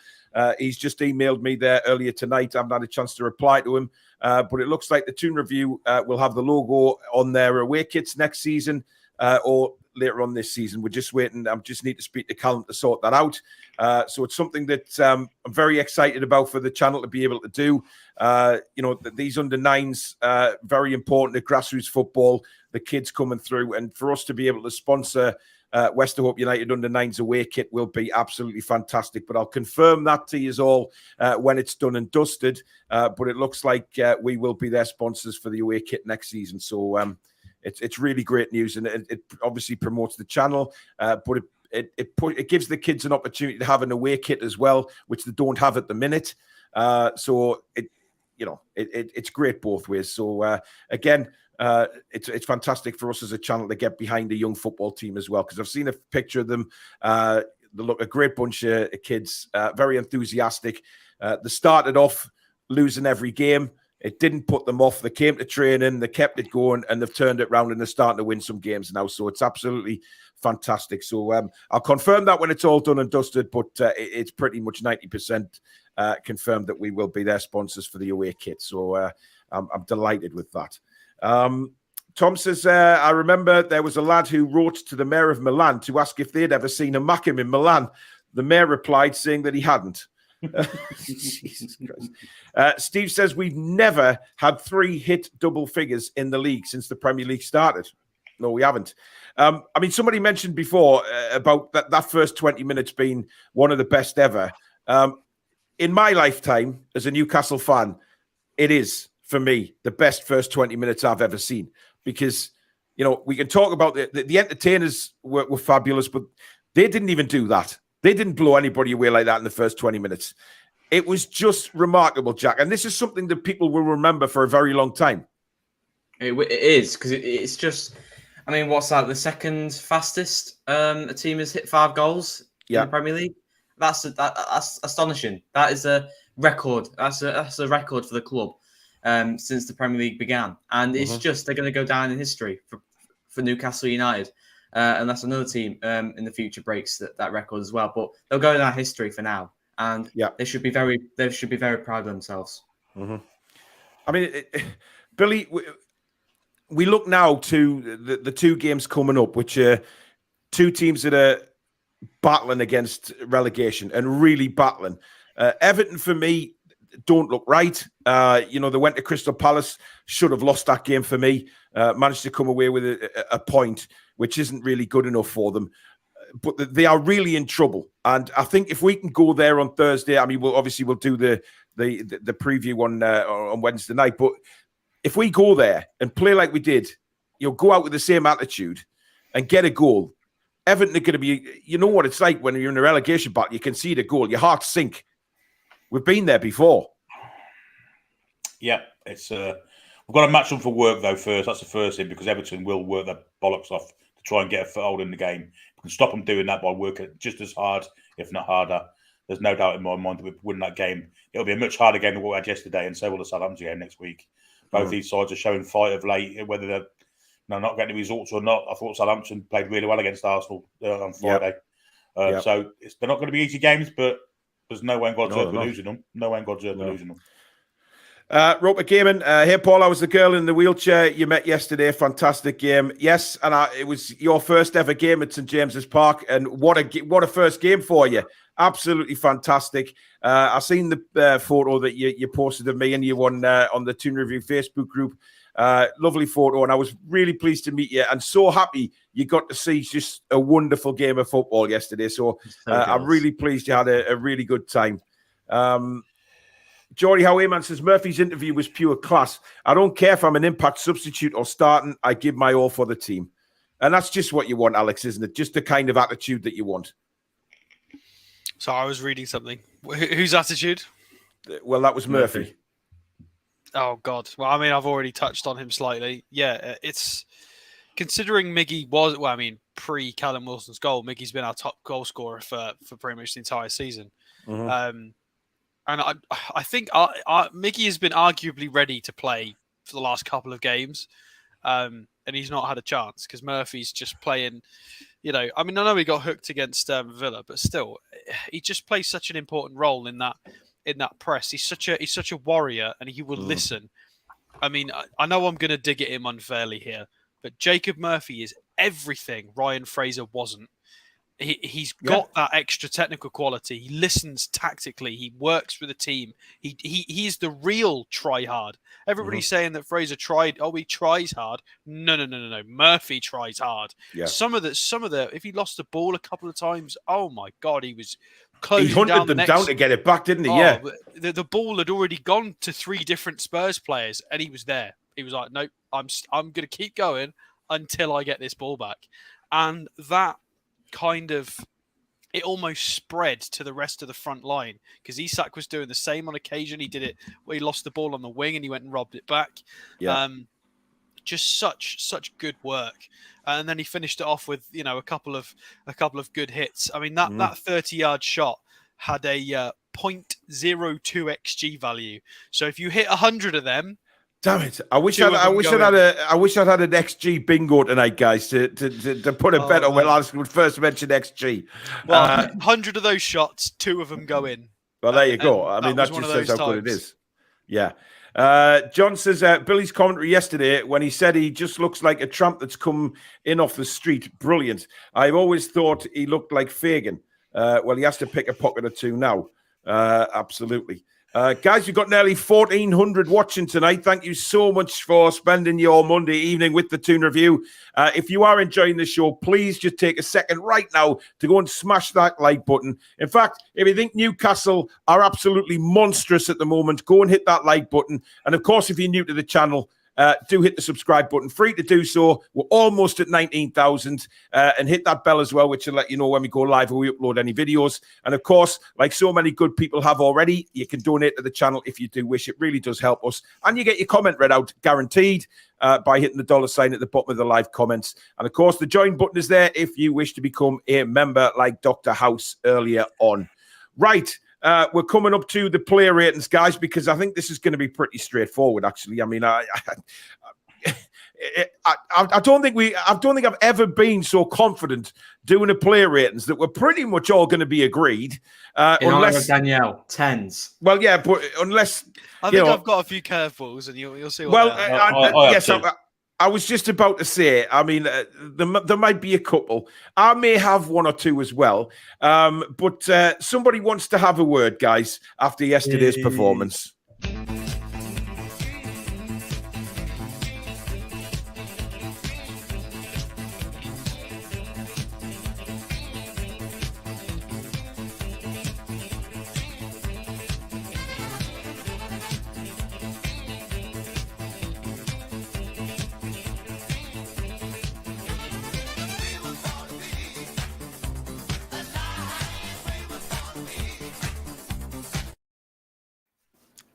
A: he's just emailed me there earlier tonight. I haven't had a chance to reply to him, but it looks like the Toon Review will have the logo on their away kits next season or later on this season. We're just waiting. I just need to speak to Callum to sort that out. So it's something that I'm very excited about for the channel to be able to do. These under-9s, very important to grassroots football, the kids coming through, and for us to be able to sponsor Westerhope United under-9s away kit will be absolutely fantastic. But I'll confirm that to you all when it's done and dusted. But it looks like we will be their sponsors for the away kit next season. So it's really great news, and it obviously promotes the channel, but it gives the kids an opportunity to have an away kit as well, which they don't have at the minute. So it's great both ways. So again, it's fantastic for us as a channel to get behind a young football team as well, because I've seen a picture of them. They look a great bunch of kids, very enthusiastic. They started off losing every game. It didn't put them off. They came to training, they kept it going, and they've turned it around, and they're starting to win some games now. So it's absolutely fantastic. So I'll confirm that when it's all done and dusted, but it's pretty much 90% confirmed that we will be their sponsors for the away kit. So I'm delighted with that. Tom says, I remember there was a lad who wrote to the mayor of Milan to ask if they'd ever seen a Mackem in Milan. The mayor replied saying that he hadn't. Jesus Christ. Steve says we've never had 3 hit double figures in the league since the Premier League started. No, we haven't. Somebody mentioned before about that first 20 minutes being one of the best ever. In my lifetime as a Newcastle fan, it is, for me, the best first 20 minutes I've ever seen, because we can talk about the entertainers were fabulous, but they didn't even do that. They didn't blow anybody away like that in the first 20 minutes. It was just remarkable, Jack. And this is something that people will remember for a very long time. It
D: is, because it's just, what's that, the second fastest a team has hit 5 goals in the Premier League? That's astonishing. That is a record. That's a record for the club since the Premier League began. And it's just, they're going to go down in history for Newcastle United. Unless another team in the future breaks that record as well, but they'll go in our history for now, and they should be very proud of themselves.
A: Billy, we look now to the 2 games coming up, which are 2 teams that are battling against relegation and really battling. Everton, for me, don't look right. They went to Crystal Palace, should have lost that game for me. Managed to come away with a point, which isn't really good enough for them. But they are really in trouble. And I think if we can go there on Thursday, we'll do the preview on Wednesday night. But if we go there and play like we did, go out with the same attitude and get a goal, Everton are going to be, you know what it's like when you're in a relegation battle, you concede a goal, your heart sink. We've been there before.
B: Yeah, it's we've got to match them for work though first. That's the first thing, because Everton will work their bollocks off to try and get a foothold in the game. We can stop them doing that by working just as hard, if not harder. There's no doubt in my mind that we win that game. It'll be a much harder game than what we had yesterday, and so will the Southampton game next week. Both these sides are showing fight of late, whether they're not getting the results or not. I thought Southampton played really well against Arsenal on Friday. So they're not going to be easy games, but there's no way in God's earth we're losing them. No way in God's earth we're losing them.
A: Roper Gaiman, hey Paul, I was the girl in the wheelchair you met yesterday. Fantastic game. Yes, and it was your first ever game at St James's Park, and what a first game for you. Absolutely fantastic. I've seen the photo that you posted of me and you on the Toon Review Facebook group. Lovely photo, and I was really pleased to meet you and so happy you got to see just a wonderful game of football yesterday. So I'm really pleased you had a really good time. Geordie Howayman says Murphy's interview was pure class. I don't care if I'm an impact substitute or starting. I give my all for the team. And that's just what you want, Alex, isn't it? Just the kind of attitude that you want.
C: So I was reading something. Whose attitude?
A: Well, that was Murphy.
C: Oh, God. Well, I mean, I've already touched on him slightly. Yeah, it's... Considering Miggy was... Well, I mean, pre-Callum Wilson's goal, Miggy's been our top goal scorer for pretty much the entire season. And I think Miggy has been arguably ready to play for the last couple of games. And he's not had a chance because Murphy's just playing... You know, I mean, I know he got hooked against Villa, but still, he just plays such an important role in that press. He's such a warrior, and he will listen. I mean, I know I'm going to dig at him unfairly here, but Jacob Murphy is everything Ryan Fraser wasn't. He's got that extra technical quality. He listens tactically. He works for the team. He is the real try hard. Everybody's saying that Fraser tried. Oh, he tries hard. No. Murphy tries hard. Yeah. Some of the. If he lost the ball a couple of times, oh my God, he was closing
A: He hunted them down to get it back, didn't he? Yeah.
C: The ball had already gone to 3 different Spurs players, and he was there. He was like, "Nope, I'm going to keep going until I get this ball back," and that kind of it almost spread to the rest of the front line because Isak was doing the same on occasion. He did it where he lost the ball on the wing and he went and robbed it back. Just such good work, and then he finished it off with a couple of good hits. I mean that 30-yard shot had a 0.02 xG value. So if you hit 100 of them.
A: Damn it! I wish I'd had an XG bingo tonight, guys, to put a bet on when I would first mention XG.
C: Well, 100 of those shots, 2 of them go in.
A: Well, there you go. I mean, that just says how good it is. Yeah. John says Billy's commentary yesterday when he said he just looks like a tramp that's come in off the street. Brilliant. I've always thought he looked like Fagin. Well, he has to pick a pocket or two now. Absolutely. Guys, we've got nearly 1,400 watching tonight. Thank you so much for spending your Monday evening with the Toon Review. If you are enjoying the show, please just take a second right now to go and smash that like button. In fact, if you think Newcastle are absolutely monstrous at the moment, go and hit that like button. And of course, if you're new to the channel, do hit the subscribe button. Free to do so. We're almost at 19,000. And hit that bell as well, which will let you know when we go live or we upload any videos. And of course, like so many good people have already, you can donate to the channel if you do wish. It really does help us. And you get your comment read out, guaranteed, by hitting the $sign at the bottom of the live comments. And of course, the join button is there if you wish to become a member like Dr. House earlier on. Right. We're coming up to the player ratings, guys, because I think this is going to be pretty straightforward. Actually, I mean, I don't think I've ever been so confident doing a player ratings that we're pretty much all going to be agreed.
D: Unless Danielle 10s.
A: Well, yeah, but unless
C: I think I've got a few curveballs, and you'll see. What
A: yes. I was just about to say, I mean, there might be a couple. I may have 1 or 2 as well. But somebody wants to have a word, guys, after yesterday's performance.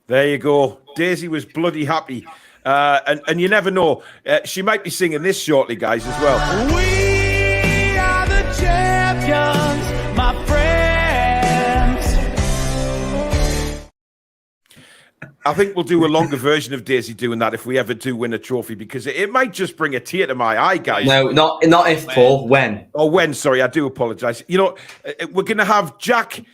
A: There you go. Daisy was bloody happy. And you never know. She might be singing this shortly, guys, as well.
E: We are the champions, my friends.
A: I think we'll do a longer version of Daisy doing that if we ever do win a trophy, because it might just bring a tear to my eye, guys.
D: No, not if, Paul. When?
A: Oh, when. Sorry, I do apologise. You know, we're going to have Jack...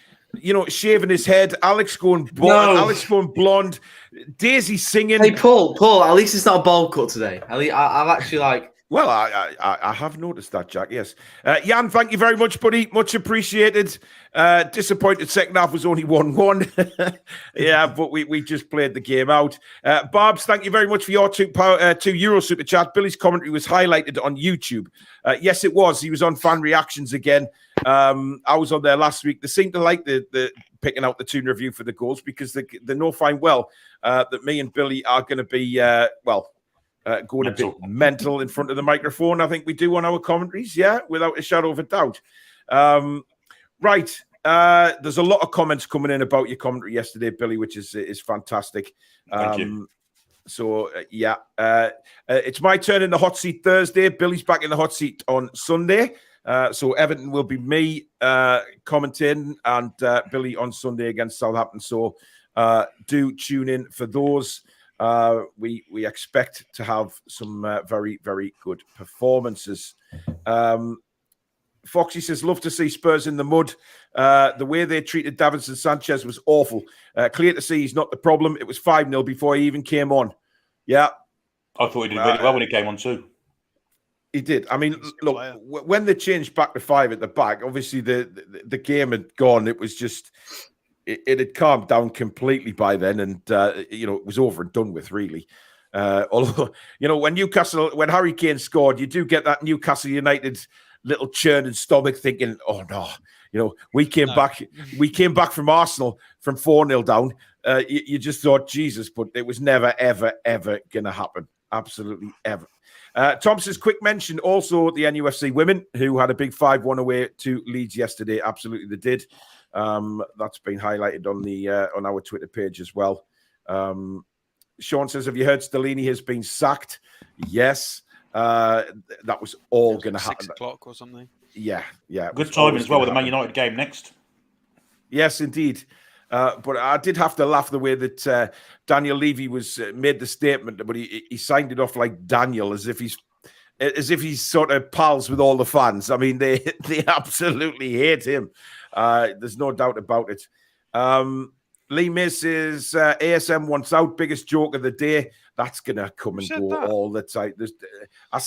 A: shaving his head. Alex going blonde. Alex going blonde. Daisy singing.
D: Hey, Paul. At least it's not a bowl cut today. I've actually
A: Well, I have noticed that, Jack. Yes, Jan. Thank you very much, buddy. Much appreciated. Disappointed second half was only 1-1. Yeah, but we just played the game out. Barbs, thank you very much for your €2 super chat. Billy's commentary was highlighted on YouTube. Yes, it was. He was on fan reactions again. I was on there last week. They seem to like the picking out the Toon Review for the goals because they know fine well that me and Billy are going to be going a bit mental in front of the microphone. I think we do on our commentaries, yeah, without a shadow of a doubt. Right. There's a lot of comments coming in about your commentary yesterday, Billy, which is fantastic.
B: Thank you.
A: So, it's my turn in the hot seat Thursday. Billy's back in the hot seat on Sunday. So Everton will be me commenting and Billy on Sunday against Southampton. So do tune in for those. We expect to have some very, very good performances. Foxy says, love to see Spurs in the mud. The way they treated Davinson Sanchez was awful. Clear to see he's not the problem. It was 5-0 before he even came on. Yeah.
B: I thought he did really well when he came on too.
A: He did. I mean, look, when they changed back to 5 at the back, obviously the game had gone. It was just, it had calmed down completely by then. And, it was over and done with, really. Although, when Harry Kane scored, you do get that Newcastle United little churn in stomach thinking, oh, no, we came back from Arsenal from 4-0 down. You just thought, Jesus, but it was never, ever, ever going to happen. Absolutely ever. Tom says, quick mention also the NUFC women who had a big 5-1 away to Leeds yesterday. Absolutely, they did. That's been highlighted on our Twitter page as well. Sean says, have you heard Stellini has been sacked? Yes. That was all going to happen.
C: 6 o'clock or something.
A: Yeah.
B: Good timing as well with the Man United game next.
A: Yes, indeed. But I did have to laugh the way that Daniel Levy made the statement, but he signed it off like Daniel, as if he's sort of pals with all the fans. I mean, they absolutely hate him. There's no doubt about it. Lee May says ASM wants out, biggest joke of the day. That's gonna come and go all the time. I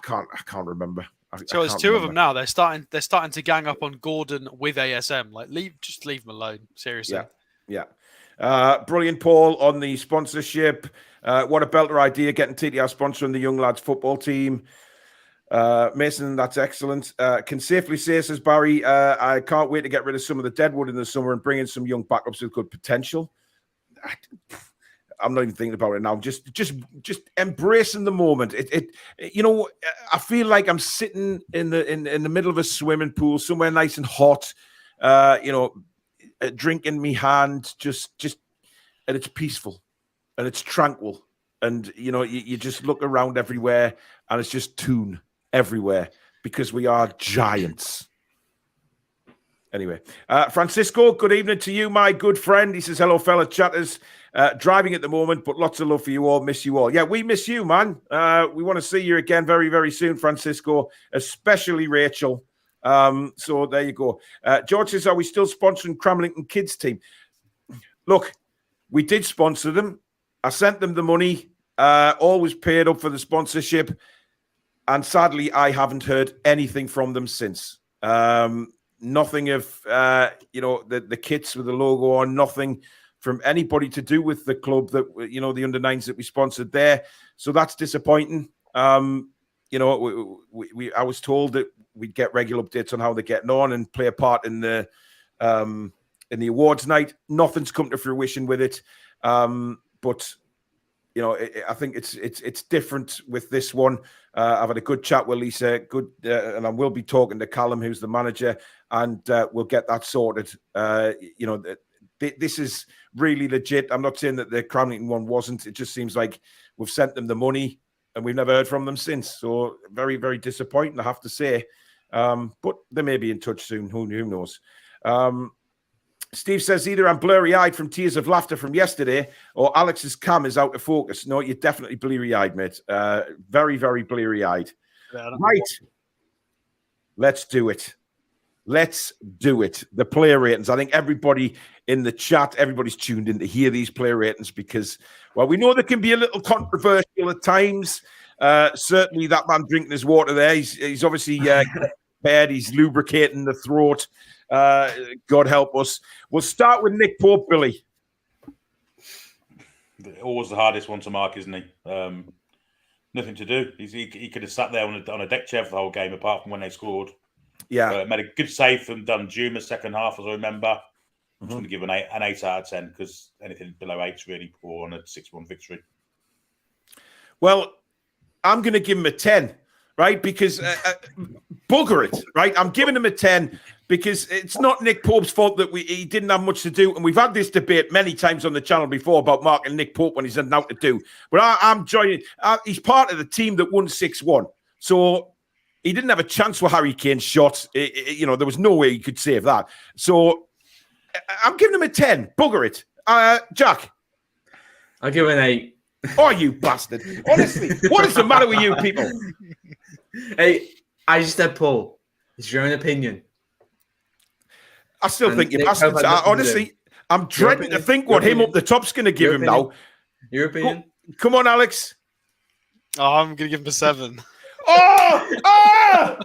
A: can't remember.
C: So there's two of them now. They're starting to gang up on Gordon with ASM. Like, just leave them alone. Seriously.
A: Yeah. Brilliant, Paul, on the sponsorship. What a belter idea, getting TTR sponsoring the young lads football team. Mason, that's excellent. Can safely say, says Barry, I can't wait to get rid of some of the deadwood in the summer and bring in some young backups with good potential. I'm not even thinking about it now. Just embracing the moment. I feel like I'm sitting in the middle of a swimming pool somewhere nice and hot. Drinking me hand, just, and it's peaceful, and it's tranquil, and you just look around everywhere, and it's just Toon everywhere because we are giants. Anyway, Francisco, good evening to you, my good friend. He says, hello, fellow chatters. Driving at the moment, but lots of love for you all. Miss you all. Yeah, we miss you, man. We want to see you again very, very soon, Francisco, especially Rachel. So there you go. George says, are we still sponsoring Cramlington Kids team? Look, we did sponsor them. I sent them the money, always paid up for the sponsorship. And sadly, I haven't heard anything from them since. Nothing of, the kits with the logo on, nothing from anybody to do with the club that, the under-9s that we sponsored there. So that's disappointing. I was told that we'd get regular updates on how they're getting on and play a part in the awards night. Nothing's come to fruition with it. But I think it's different with this one. I've had a good chat with Lisa, and I will be talking to Callum, who's the manager, and we'll get that sorted. This is really legit. I'm not saying that the Cramlington one wasn't. It just seems like we've sent them the money and we've never heard from them since. So very, very disappointing, I have to say. But they may be in touch soon. Who knows? Steve says, either I'm blurry-eyed from tears of laughter from yesterday or Alex's cam is out of focus. No, you're definitely bleary-eyed, mate. Very, very bleary-eyed. Right. Let's do it. The player ratings. I think everybody in the chat, everybody's tuned in to hear these player ratings because, well, we know they can be a little controversial at times. Certainly that man drinking his water there, he's obviously prepared. He's lubricating the throat. God help us. We'll start with Nick Pope, Billy.
B: Always the hardest one to mark, isn't he? Nothing to do. He could have sat there on a deck chair for the whole game, apart from when they scored.
A: Yeah,
B: made a good save from Dunjuma second half, as I remember. I'm just going to give an 8 out of 10 because anything below 8 is really poor on a 6-1 victory.
A: Well, I'm going to give him a 10, right? Because bugger it, right? I'm giving him a 10 because it's not Nick Pope's fault that he didn't have much to do. And we've had this debate many times on the channel before about marking Nick Pope when he's had nothing to do. But I'm joining. He's part of the team that won 6-1. So he didn't have a chance with Harry Kane's shot. There was no way he could save that. So I'm giving him a 10. Bugger it. Jack?
D: I'll give him an 8.
A: Oh, you bastard. Honestly, what is the matter with you people?
D: Hey, I just said, Paul, it's your own opinion.
A: I still think you're bastards. Honestly, I'm dreading to think what him up the top's going to give him now.
D: Your opinion?
A: Come on, Alex.
C: Oh, I'm going to give him a 7. I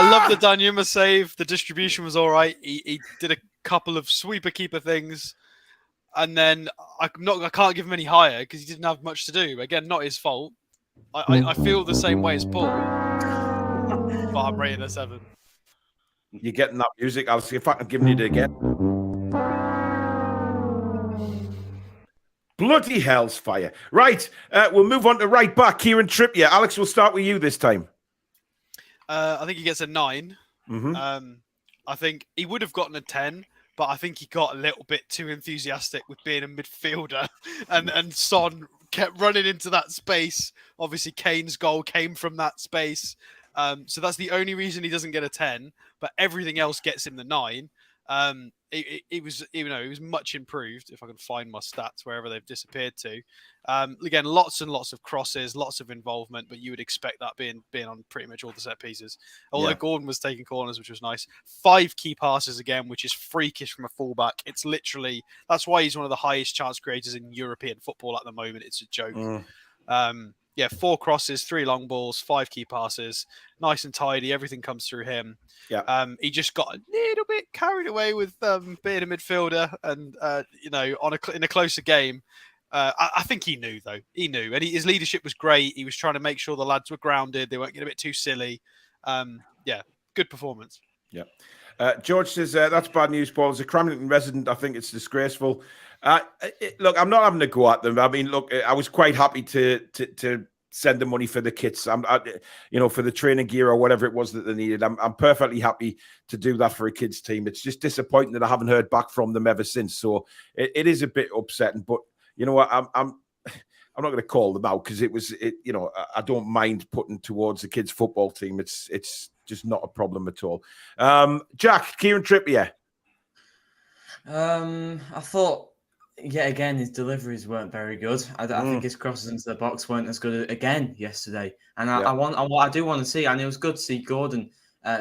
C: love the Danjuma save. The distribution was all right. He did a couple of sweeper keeper things. And then I can't give him any higher because he didn't have much to do. Again, not his fault. I feel the same way as Paul, but I'm rating a 7.
A: You're getting that music. I'll see if I can give it again. Bloody hell's fire. Right, we'll move on to right back. Kieran Trippier. Alex, we'll start with you this time.
C: I think he gets a 9.
A: Mm-hmm.
C: I think he would have gotten a 10. But I think he got a little bit too enthusiastic with being a midfielder, and Son kept running into that space. Obviously, Kane's goal came from that space, so that's the only reason he doesn't get a 10. But everything else gets him the 9. It was much improved. If I can find my stats wherever they've disappeared to, again, lots and lots of crosses, lots of involvement, but you would expect that being on pretty much all the set pieces. Although Gordon was taking corners, which was nice. 5 key passes again, which is freakish from a fullback. It's literally that's why he's one of the highest chance creators in European football at the moment. It's a joke. 4 crosses, 3 long balls, 5 key passes, nice and tidy. Everything comes through him.
A: Yeah.
C: He just got a little bit carried away with being a midfielder, and in a closer game. I think he knew though. He knew, and his leadership was great. He was trying to make sure the lads were grounded. They weren't getting a bit too silly. Good performance.
A: Yeah. George says that's bad news, Paul. As a Cramlington resident, I think it's disgraceful. Look, I'm not having to go at them. I mean, look, I was quite happy to send the money for the kits. For the training gear or whatever it was that they needed. I'm perfectly happy to do that for a kids team. It's just disappointing that I haven't heard back from them ever since. So it is a bit upsetting. But you know what? I'm not going to call them out because I don't mind putting towards the kids' football team. It's just not a problem at all. Jack, Kieran Trippier.
D: I thought. Yet again, his deliveries weren't very good. I think his crosses into the box weren't as good again yesterday. And what I do want to see, and it was good to see Gordon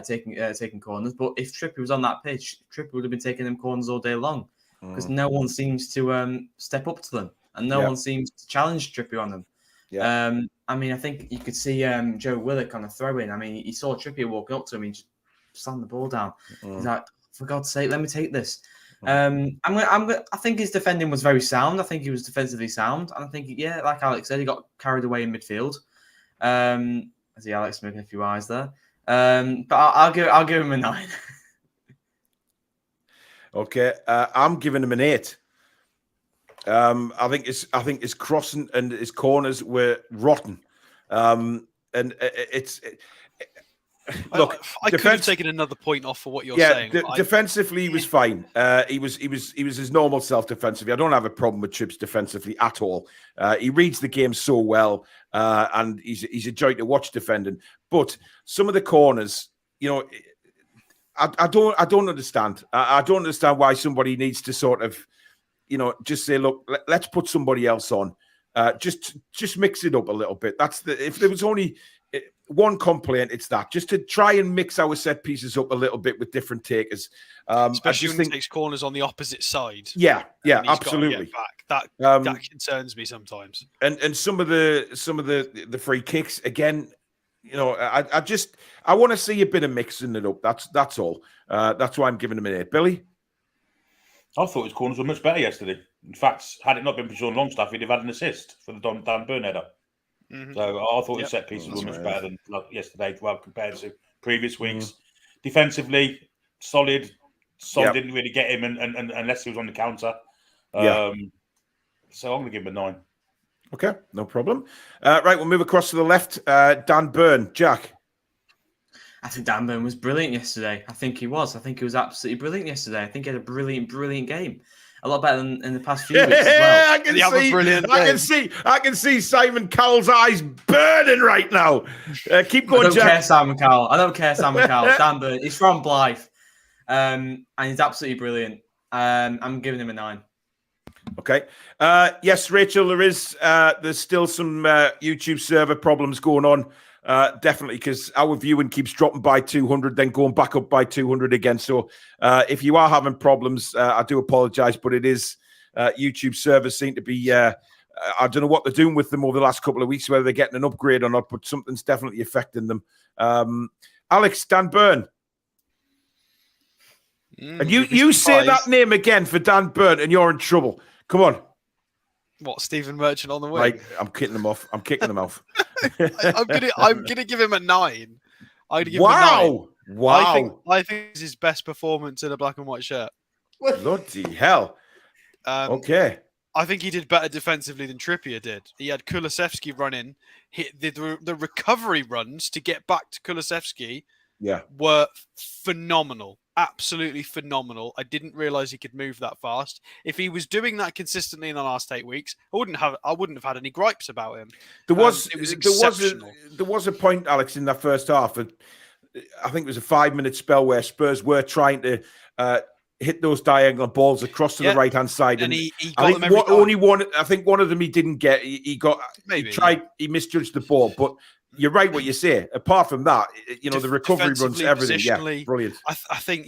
D: taking corners. But if Trippier was on that pitch, Trippier would have been taking them corners all day long because no one seems to step up to them, and no one seems to challenge Trippier on them. Yeah. I think you could see Joe Willock on a throw in. I mean, he saw Trippier walking up to him, he just slammed the ball down. He's like, for God's sake, let me take this. I think his defending was very sound. I think he was defensively sound, and I think, like Alex said, he got carried away in midfield. I see Alex making a few eyes there, but I'll give him a 9.
A: Okay, I'm giving him an 8. I think his crossing and his corners were rotten, and it's. Look,
C: I could have taken another point off for what you're saying.
A: Defensively, he was fine. He was his normal self defensively. I don't have a problem with Trips defensively at all. He reads the game so well, and he's a joy to watch defending. But some of the corners, I don't understand. I don't understand why somebody needs to sort of, just say, look, let's put somebody else on. Just mix it up a little bit. If there was only one complaint, it's that, just to try and mix our set pieces up a little bit with different takers.
C: Especially when he takes corners on the opposite side.
A: Yeah, absolutely.
C: That concerns me sometimes.
A: And some of the free kicks again. I want to see a bit of mixing it up. That's all. That's why I'm giving him an 8. Billy?
B: I thought his corners were much better yesterday. In fact, had it not been for Sean Longstaff, he'd have had an assist for the Dan Burn header. Mm-hmm. So I thought his set pieces were much better than yesterday, compared to previous weeks. Defensively, solid. Didn't really get him, and unless he was on the counter. So I'm going to give him a 9.
A: Okay, no problem. Right, we'll move across to the left. Dan Burn. Jack?
D: I think Dan Burn was brilliant yesterday. I think he was absolutely brilliant yesterday. I think he had a brilliant game. A lot better than in the past few weeks as well.
A: I can see Simon Cowell's eyes burning right now. Keep going,
D: I don't
A: Jack.
D: care, Simon Cowell. Dan Burn. He's from Blythe. And he's absolutely brilliant. I'm giving him a 9.
A: Okay. Yes, Rachel, there's still some YouTube server problems going on. Definitely, because our viewing keeps dropping by 200, then going back up by 200 again. So if you are having problems, I do apologize, but it is YouTube servers seem to be, I don't know what they're doing with them over the last couple of weeks, whether they're getting an upgrade or not, but something's definitely affecting them. Alex, Dan Burn. And you say that name again for Dan Burn and you're in trouble. Come on.
C: What, Stephen Merchant on the wing?
A: Right, I'm kicking them off. I'm
C: I'm gonna give him a 9.
A: Wow.
C: I think it's his best performance in a black and white shirt.
A: Bloody hell. Okay.
C: I think he did better defensively than Trippier did. He had Kulusevski running. The recovery runs to get back to Kulusevski were phenomenal. Absolutely phenomenal. I didn't realize he could move that fast. If he was doing that consistently in the last 8 weeks, I wouldn't have had any gripes about him. It was exceptional.
A: There was a point, Alex, in that first half. I think it was a 5-minute spell where Spurs were trying to hit those diagonal balls across to the right hand side,
C: and he got them every time.
A: Only one. I think one of them he didn't get. He misjudged the ball, but. You're right what you say. Apart from that, the recovery runs, everything. Yeah, brilliant.
C: I think,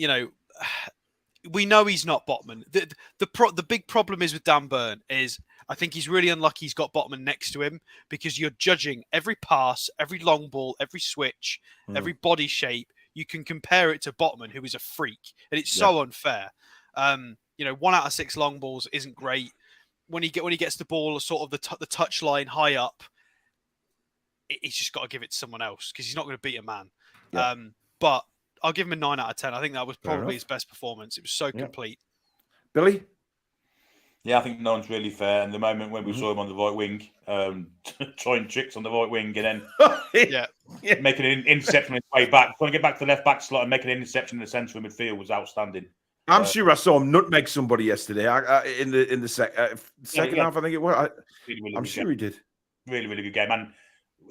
C: we know he's not Botman. The big problem is with Dan Burn is I think he's really unlucky he's got Botman next to him because you're judging every pass, every long ball, every switch, every body shape. You can compare it to Botman, who is a freak. And it's so unfair. 1 out of 6 long balls isn't great. When he gets the ball sort of the touch line high up, he's just got to give it to someone else because he's not going to beat a man. Yeah. But I'll give him a 9 out of 10. I think that was probably his best performance. It was so complete.
A: Billy?
B: Yeah, I think 9's really fair. And the moment when we saw him on the right wing, trying tricks on the right wing and then making an interception on his way back, trying to get back to the left back slot and making an interception in the centre of midfield was outstanding.
A: I'm sure I saw him nutmeg somebody yesterday in the second half, I think it was. I'm sure he did.
B: Really, really good game. And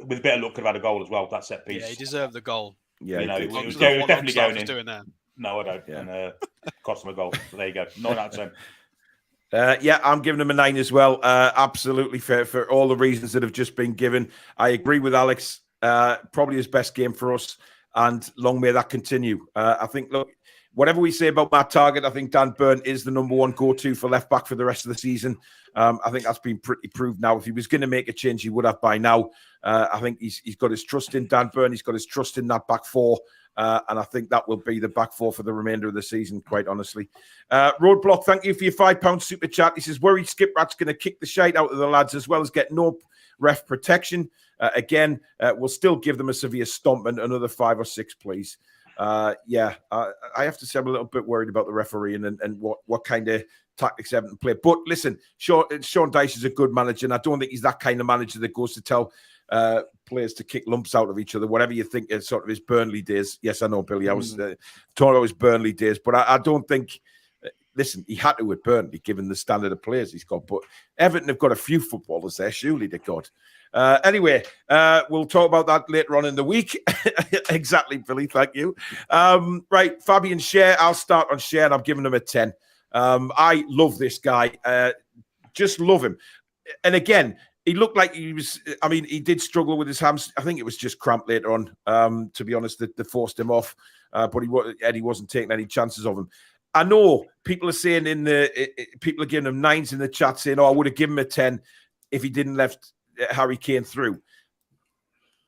B: with a bit of luck, could have had a goal as well. That set piece.
C: Yeah, he deserved the goal.
A: Yeah,
B: it was definitely going in.
C: Doing there.
B: No, I don't. Yeah. And cost him a goal. So there you go. 9 out of
A: 10. I'm giving him a 9 as well. Absolutely fair for all the reasons that have just been given. I agree with Alex. Probably his best game for us, and long may that continue. I think, look, whatever we say about Matt Targett, I think Dan Burn is the number one go-to for left back for the rest of the season. I think that's been pretty proved now. If he was going to make a change, he would have by now. I think he's got his trust in Dan Burn. He's got his trust in that back four. And I think that will be the back four for the remainder of the season, quite honestly. Roadblock, thank you for your £5 super chat. He says, worried Skip Rat's going to kick the shite out of the lads as well as get no ref protection. Again, we'll still give them a severe stomp and another 5 or 6, please. I have to say I'm a little bit worried about the refereeing and what kind of tactics Everton play. But listen, Sean Dyche is a good manager, and I don't think he's that kind of manager that goes to tell players to kick lumps out of each other, whatever you think is sort of his Burnley days. Yes, I know, Billy. I was talking about his Burnley days, but I don't think. Listen, he had to at Burnley, given the standard of players he's got. But Everton have got a few footballers there, surely to God. Anyway, we'll talk about that later on in the week. Exactly, Billy. Thank you. Right, Fabian Schär. I'll start on Schär, and I've given him a 10. I love this guy. Just love him. And again, he looked like he was. I mean, he did struggle with his hams. I think it was just cramp later on. To be honest, that forced him off. But Eddie wasn't taking any chances of him. I know people are saying people are giving him 9s in the chat, saying, "Oh, I would have given him a 10 if he didn't left Harry Kane through."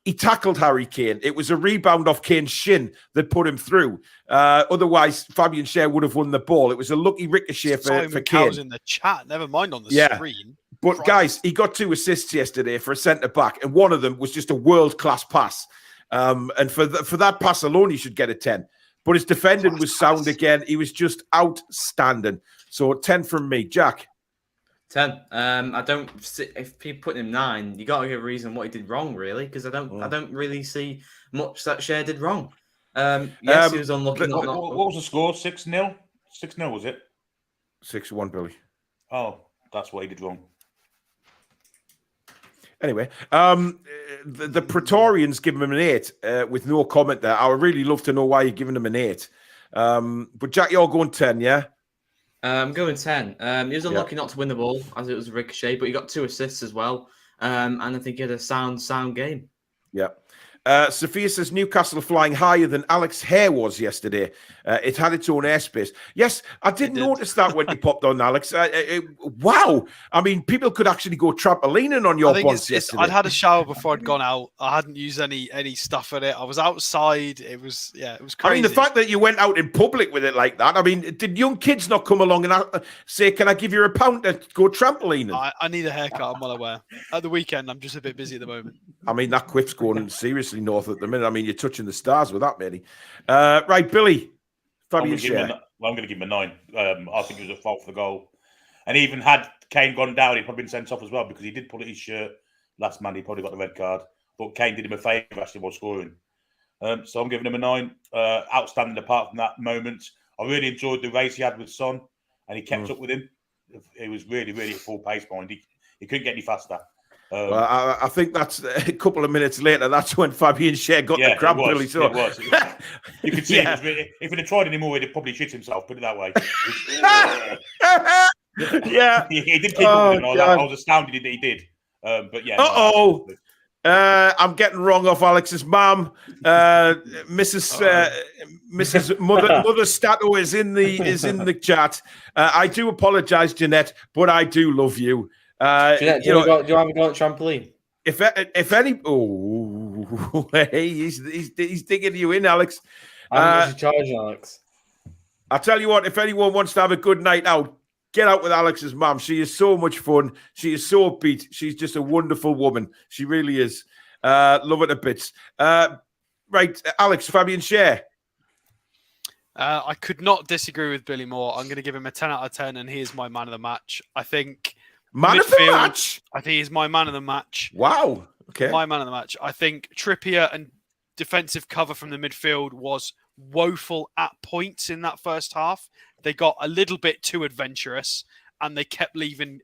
A: He tackled Harry Kane. It was a rebound off Kane's shin that put him through. Otherwise, Fabian Schär would have won the ball. It was a lucky ricochet for Kane.
C: Was in the chat. Never mind on the screen.
A: But Christ. Guys, he got 2 assists yesterday for a centre back, and one of them was just a world class pass. And for that pass alone, he should get a 10. But his defending was sound again. He was just outstanding. So 10 from me. Jack?
D: 10. I don't. If people put him 9, you got to give a reason what he did wrong, really, because I don't really see much that Shea did wrong. Yes, he was unlucky.
B: What was the score? 6-0. 6-0 was it?
A: 6-1, Billy.
B: Oh, that's what he did wrong.
A: Anyway, the Praetorians give him an 8 with no comment there. I would really love to know why you're giving him an 8. But Jack, you're going 10, yeah?
D: I'm going 10. He was unlucky not to win the ball as it was a ricochet, but he got 2 assists as well. And I think he had a sound game.
A: Yeah. Sophia says Newcastle are flying higher than Alex Hare was yesterday. It had its own airspace. Yes, I did notice that when you popped on, Alex. Wow. I mean, people could actually go trampolining on your bonds yesterday.
C: I'd had a shower before I'd gone out. I hadn't used any stuff in it. I was outside. It was crazy.
A: I mean, the fact that you went out in public with it like that, I mean, did young kids not come along and say, can I give you £1 to go trampolining?
C: I need a haircut, I'm well aware. At the weekend, I'm just a bit busy at the moment.
A: I mean, that quiff's going seriously north at the minute. I mean, you're touching the stars with that, Manny. Right, Billy.
B: I'm going to give him a 9. I think it was a fault for the goal. And even had Kane gone down, he'd probably been sent off as well because he did pull at his shirt last man. He probably got the red card. But Kane did him a favour actually while scoring. So I'm giving him a 9. Outstanding apart from that moment. I really enjoyed the race he had with Son and he kept up with him. It was really, really at full pace behind. He couldn't get any faster.
A: Well, I think that's a couple of minutes later. That's when Fabian Schär got the crab, Billy. So
B: it was. You could see if he'd have tried anymore, he'd have probably shit himself. Put it that way.
A: Yeah,
B: he did keep up with him. I was astounded that he did. But yeah.
A: I'm getting wrong off Alex's mum. Mrs. Mother Stato is in the chat. I do apologise, Jeanette, but I do love you.
D: Jeanette, do you have a go at trampoline?
A: If any, hey, he's digging you in, Alex.
D: I'm charging, Alex.
A: I'll tell you what. If anyone wants to have a good night out, get out with Alex's mum. She is so much fun. She is so upbeat. She's just a wonderful woman. She really is. Love her to bits. Right, Alex, Fabian Schär.
C: I could not disagree with Billy more. I'm going to give him a 10 out of 10, and he is my man of the match. I think.
A: Man of the match?
C: I think he's my man of the match.
A: Wow. Okay.
C: My man of the match. I think Trippier and defensive cover from the midfield was woeful at points in that first half. They got a little bit too adventurous and they kept leaving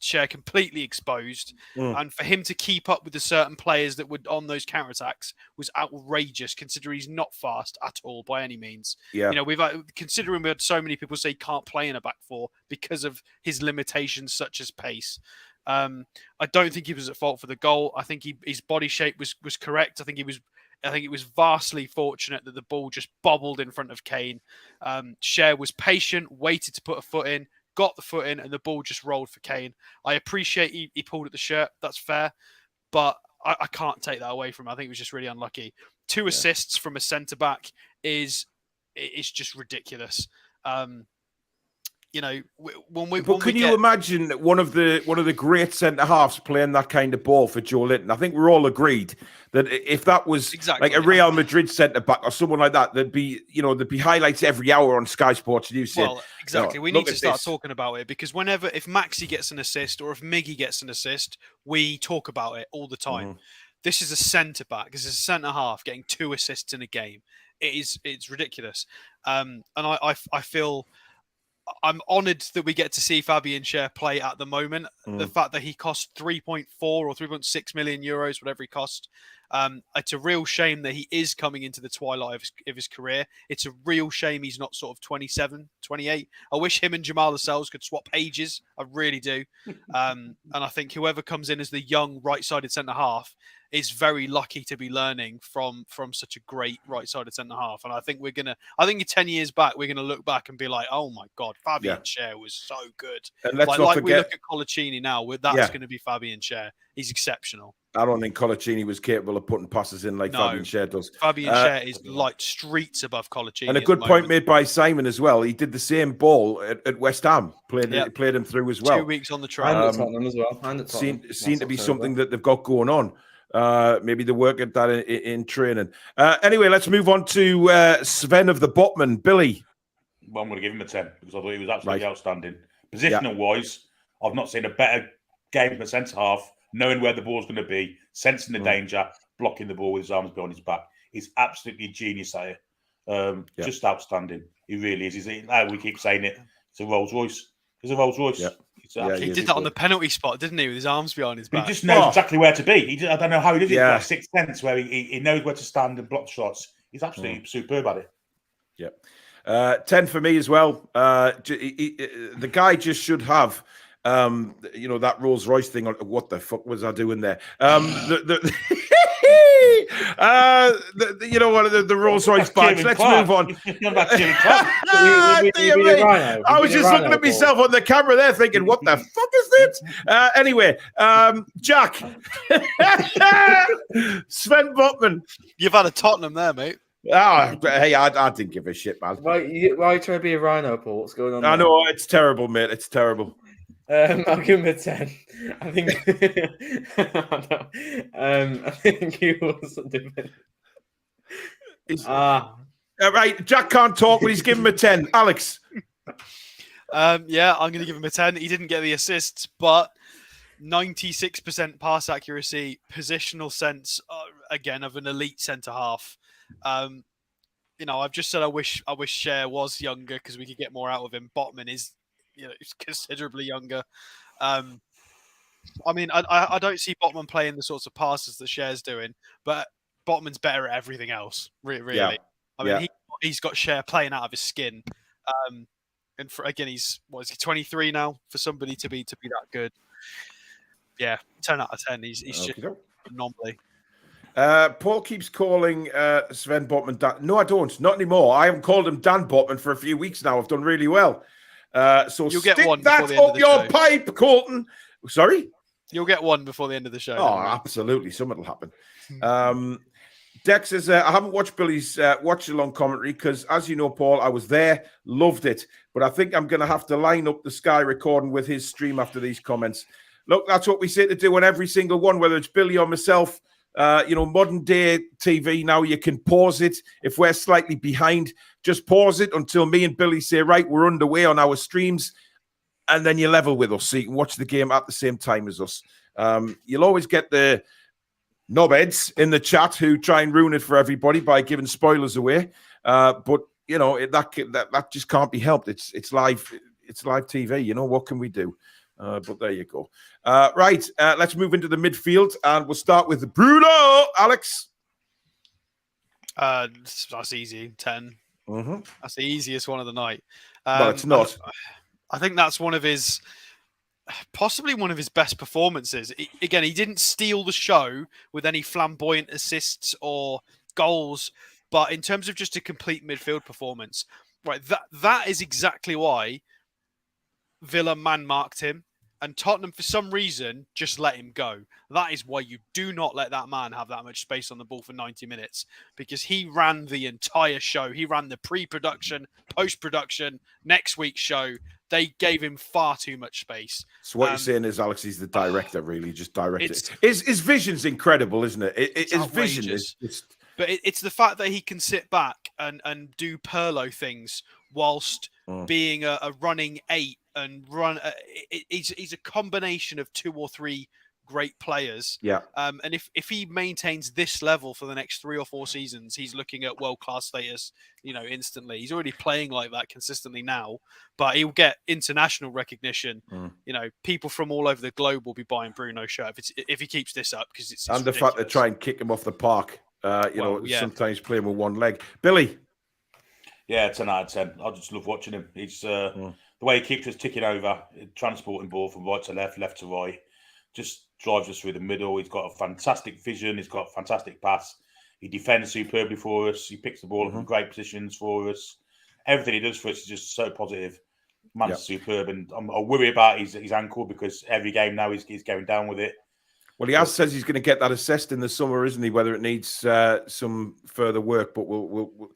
C: Schär completely exposed. And for him to keep up with the certain players that were on those counterattacks was outrageous, considering he's not fast at all by any means.
A: Yeah.
C: You know, considering we had so many people say he can't play in a back four because of his limitations such as pace. I don't think he was at fault for the goal. I think his body shape was correct. I think it was vastly fortunate that the ball just bobbled in front of Kane. Schär was patient, waited to put a foot in, got the foot in, and the ball just rolled for Kane. I appreciate he pulled at the shirt. That's fair. But I can't take that away from him. I think it was just really unlucky. 2 assists from a centre-back is just ridiculous. You know,
A: can you imagine one of the great centre halves playing that kind of ball for Joelinton? I think we're all agreed that if that was like a Real Madrid centre back or someone like that, there'd be highlights every hour on Sky Sports News.
C: Well, exactly. We need to start talking about it because if Maxi gets an assist or if Miggy gets an assist, we talk about it all the time. This is a centre back. This is a centre half getting 2 assists in a game. It's ridiculous. And I feel. I'm honoured that we get to see Fabian Schär play at the moment. The fact that he cost 3.4 or 3.6 million euros, whatever he cost. It's a real shame that he is coming into the twilight of his career. It's a real shame he's not sort of 27, 28. I wish him and Jamal Lascelles could swap ages. I really do. And I think whoever comes in as the young right-sided centre-half is very lucky to be learning from such a great right-sided centre-half. And I think in 10 years back, we're going to look back and be like, oh my God, Fabian Schär was so good.
A: And let's not forget,
C: we look at Colaccini now, that's going to be Fabian Schär. He's exceptional.
A: I don't think Colaccini was capable of putting passes in like Fabian Schär does.
C: Fabian Schär is like streets above Colaccini.
A: And a good point made by Simon as well. He did the same ball at West Ham, played him through as well.
C: 2 weeks on the track.
D: And at Tottenham as well.
A: Seemed to be something that they've got going on. Maybe they work at that in training. Anyway, let's move on to Sven of the Botman. Billy.
B: Well, I'm going to give him a 10 because I thought he was absolutely outstanding. Positional wise, I've not seen a better game from a centre half, knowing where the ball's going to be, sensing the danger, blocking the ball with his arms behind his back. He's absolutely a genius at it. Just outstanding. He really is. We keep saying it. It's a Rolls Royce. He's a Rolls Royce.
A: Yeah.
C: He did that on the penalty spot, didn't he, with his arms behind his back?
B: He just knows exactly where to be. I don't know how he does it.
A: Yeah.
B: He's got a sixth sense where he knows where to stand and block shots. He's absolutely superb at it.
A: Yeah. 10 for me as well. The guy just should have, that Rolls Royce thing. What the fuck was I doing there? The Rolls Royce bags. Let's move on. I was just looking at myself on the camera there thinking, what the fuck is this? Anyway, Jack. Sven Botman.
C: You've had a Tottenham there, mate.
A: Hey, I didn't give a shit, man.
F: Why are you trying to be a rhino, Paul? What's going on?
A: I know, it's terrible, mate. It's terrible.
F: I'll give him a 10. I think. I think he was different.
A: Right, Jack can't talk, but he's giving him a 10. Alex.
C: I'm going to give him a 10. He didn't get the assists, but 96% pass accuracy, positional sense, again, of an elite centre half. I've just said I wish Cher was younger because we could get more out of him. Botman is, considerably younger. I don't see Botman playing the sorts of passes that Cher's doing, but Botman's better at everything else. Really,
A: Yeah.
C: He's got Cher playing out of his skin. And he's 23 now. For somebody to be that good, 10 out of 10. He's just anomaly.
A: Paul keeps calling Sven Botman Dan. No, I don't. Not anymore. I haven't called him Dan Botman for a few weeks now. I've done really well. So
C: you'll
A: stick
C: get one
A: that up your pipe, Colton. Sorry?
C: You'll get one before the end of the show.
A: Oh, absolutely. Something will happen. Dex says, I haven't watched Billy's watch-along commentary because, as you know, Paul, I was there, loved it. But I think I'm going to have to line up the Sky recording with his stream after these comments. Look, that's what we say to do on every single one, whether it's Billy or myself. Modern day TV now, you can pause it. If we're slightly behind, just pause it until me and Billy say, right, we're underway on our streams. And then you level with us so you can watch the game at the same time as us. You'll always get the knobheads in the chat who try and ruin it for everybody by giving spoilers away. But that just can't be helped. It's live TV. What can we do? But there you go. Right, let's move into the midfield, and we'll start with Bruno. Alex?
C: That's easy, 10.
A: Mm-hmm.
C: That's the easiest one of the night.
A: Well, it's not.
C: I think that's possibly one of his best performances. He didn't steal the show with any flamboyant assists or goals, but in terms of just a complete midfield performance, right, that is exactly why Villa man-marked him, and Tottenham, for some reason, just let him go. That is why you do not let that man have that much space on the ball for 90 minutes, because he ran the entire show. He ran the pre-production, post-production, next week's show. They gave him far too much space.
A: So what you're saying is, Alex, he's the director, really, just directed. His vision's incredible, isn't it? His vision is just...
C: But it's the fact that he can sit back and do Pirlo things whilst being a running 8 and run. He's a combination of 2 or 3 great players.
A: Yeah.
C: And if he maintains this level for the next 3 or 4 seasons, he's looking at world-class status, instantly. He's already playing like that consistently now, but he'll get international recognition. People from all over the globe will be buying Bruno's shirt if he keeps this up, because it's
A: and the fact they try and kick him off the park. Sometimes playing with one leg. Billy?
B: Yeah, 10 out of 10. I just love watching him. He's the way he keeps us ticking over, transporting ball from right to left to right, just drives us through the middle. He's got a fantastic vision. He's got a fantastic pass. He defends superbly for us. He picks the ball up in great positions for us. Everything he does for us is just so positive. Man's superb. And I worry about his ankle, because every game now he's going down with it.
A: Well, he says he's going to get that assessed in the summer, isn't he? Whether it needs some further work, but we'll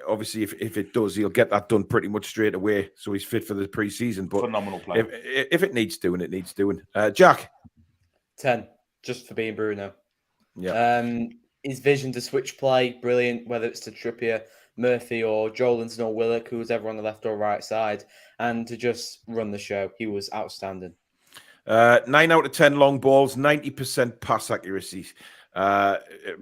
A: obviously, if it does, he'll get that done pretty much straight away, so he's fit for the pre-season. But
B: phenomenal player.
A: If it needs doing, it needs doing. Jack?
F: 10, just for being Bruno.
A: Yeah.
F: His vision to switch play, brilliant, whether it's to Trippier, Murphy, or Joelinton or Willock, who was ever on the left or right side, and to just run the show. He was outstanding.
A: 9 out of 10 long balls, 90% pass accuracy.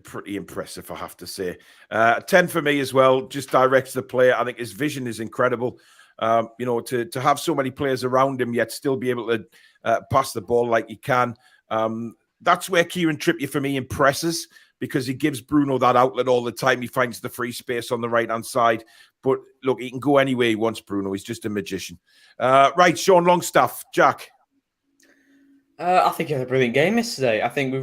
A: Pretty impressive, I have to say. 10 for me as well, just directs the player. I think his vision is incredible. To have so many players around him, yet still be able to pass the ball like he can. That's where Kieran Trippier, for me, impresses, because he gives Bruno that outlet all the time. He finds the free space on the right-hand side. But look, he can go anywhere he wants, Bruno. He's just a magician. Right, Sean Longstaff, Jack.
F: I think he had a brilliant game yesterday. I think